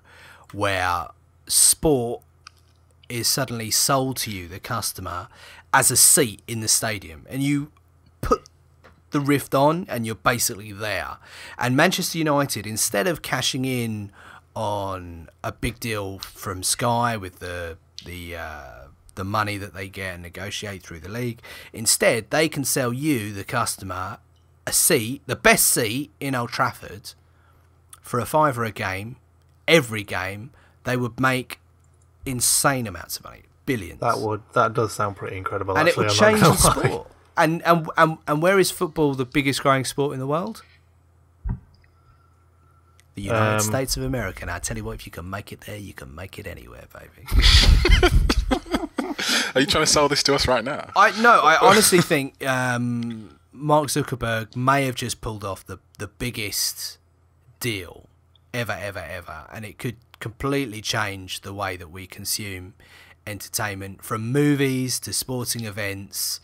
where sport is suddenly sold to you, the customer, as a seat in the stadium, and you put the Rift on and you're basically there, and Manchester United, instead of cashing in on a big deal from Sky with the money that they get and negotiate through the league. Instead, they can sell you, the customer, a seat, the best seat in Old Trafford, for £5 a game. Every game, they would make insane amounts of money, billions. That does sound pretty incredible. And actually, it would change the sport. And where is football the biggest growing sport in the world? The United States of America. And I tell you what, if you can make it there, you can make it anywhere, baby. Are you trying to sell this to us right now? I honestly think Mark Zuckerberg may have just pulled off the biggest deal ever, and it could completely change the way that we consume entertainment, from movies to sporting events,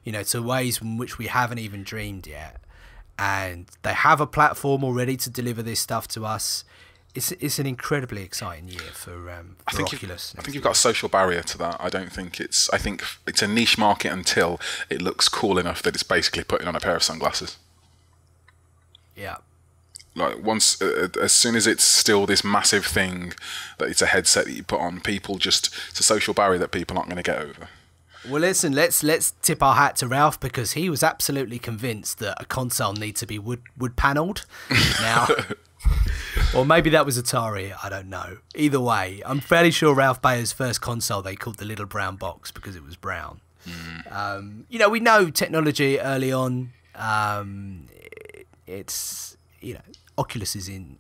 to ways in which we haven't even dreamed yet. And they have a platform already to deliver this stuff to us. It's an incredibly exciting year for Oculus. I think you've got a social barrier to that. I think it's a niche market until it looks cool enough that it's basically putting on a pair of sunglasses. Yeah. Like as soon as it's still this massive thing that it's a headset that you put on, it's a social barrier that people aren't going to get over. Well, listen, let's tip our hat to Ralph, because he was absolutely convinced that a console needs to be wood panelled. Now, or maybe that was Atari, I don't know. Either way, I'm fairly sure Ralph Baer's first console they called the little brown box because it was brown. We know technology early on. It's Oculus is in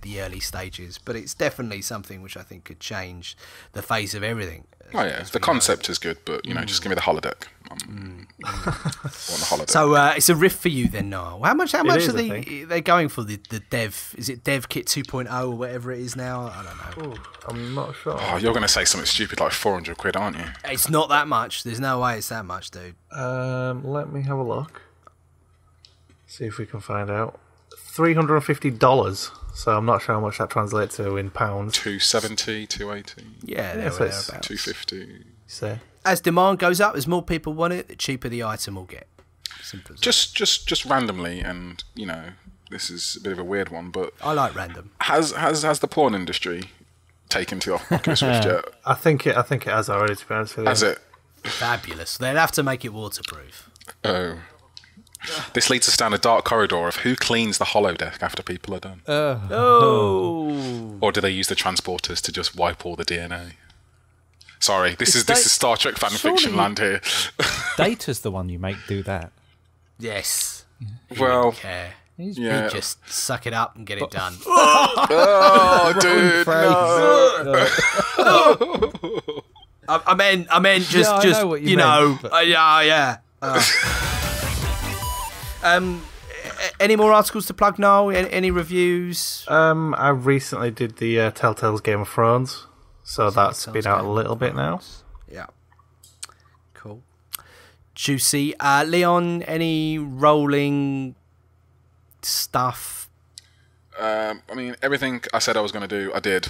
the early stages, but it's definitely something which I think could change the face of everything. The concept is good, but just give me the holodeck. I want the holodeck. So it's a Rift for you then, Niall. How much are they going for the dev? Is it Dev Kit 2.0 or whatever it is now? I don't know. Ooh, I'm not sure. Oh, you're going to say something stupid like £400, aren't you? It's not that much. There's no way it's that much, dude. Let me have a look. See if we can find out. $350. So I'm not sure how much that translates to in pounds. 270, 280. Yeah, so it's 250. So as demand goes up, as more people want it, the cheaper the item will get. Simple as just randomly, and this is a bit of a weird one, but I like random. Has the porn industry taken to Oculus Rift yet? I think it has already, to be honest with you. Has it? Fabulous. They'd have to make it waterproof. Oh. This leads us down a dark corridor of who cleans the holodeck after people are done. Or do they use the transporters to just wipe all the DNA? Sorry, this is Star Trek fan fiction land here. Data's the one you make do that. Yes. Well, you just suck it up and get it done. oh, dude, no. I meant just I know what you meant, yeah. Any more articles to plug now? Any reviews? I recently did the Telltale's Game of Thrones, so that's been out a little bit now. Yeah. Cool. Juicy. Leon, any rolling stuff? Everything I said I was going to do, I did.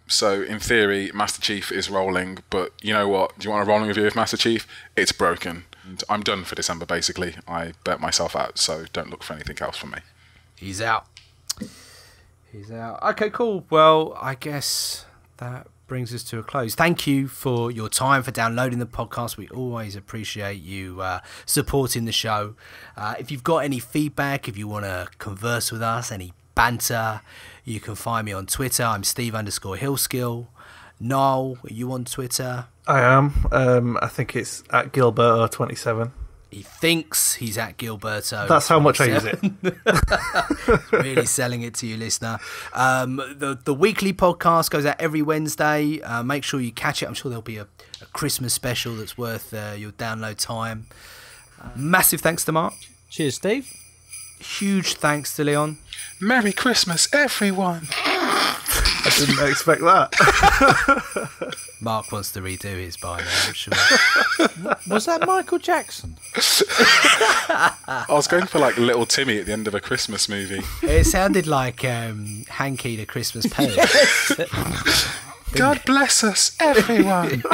So in theory, Master Chief is rolling, but you know what? Do you want a rolling review of Master Chief? It's broken. And I'm done for December, basically. I burnt myself out, so don't look for anything else from me. He's out. Okay, cool. Well, I guess that brings us to a close. Thank you for your time, for downloading the podcast. We always appreciate you supporting the show. If you've got any feedback, if you want to converse with us, any banter, you can find me on Twitter. I'm Steve_Hillskill. Noel, are you on Twitter? I am. I think it's at Gilberto27. He thinks he's at Gilberto. That's how much I use it. Really selling it to you, listener. The weekly podcast goes out every Wednesday. Make sure you catch it. I'm sure there'll be a Christmas special that's worth your download time. Massive thanks to Mark. Cheers, Steve. Huge thanks to Leon. Merry Christmas, everyone. I didn't expect that. Mark wants to redo his by now, I'm sure. Was that Michael Jackson? I was going for like Little Timmy at the end of a Christmas movie. It sounded like Hanky the Christmas Poet. God bless us, everyone.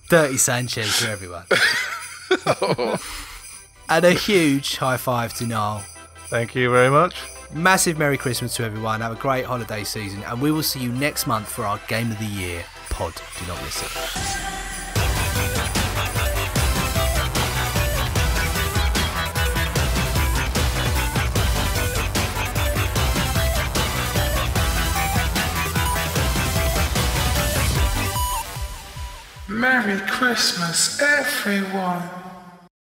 Dirty Sanchez for everyone. And a huge high five to Niall. Thank you very much. Massive Merry Christmas to everyone. Have a great holiday season, and we will see you next month for our Game of the Year pod. Do not miss it. Merry Christmas, everyone.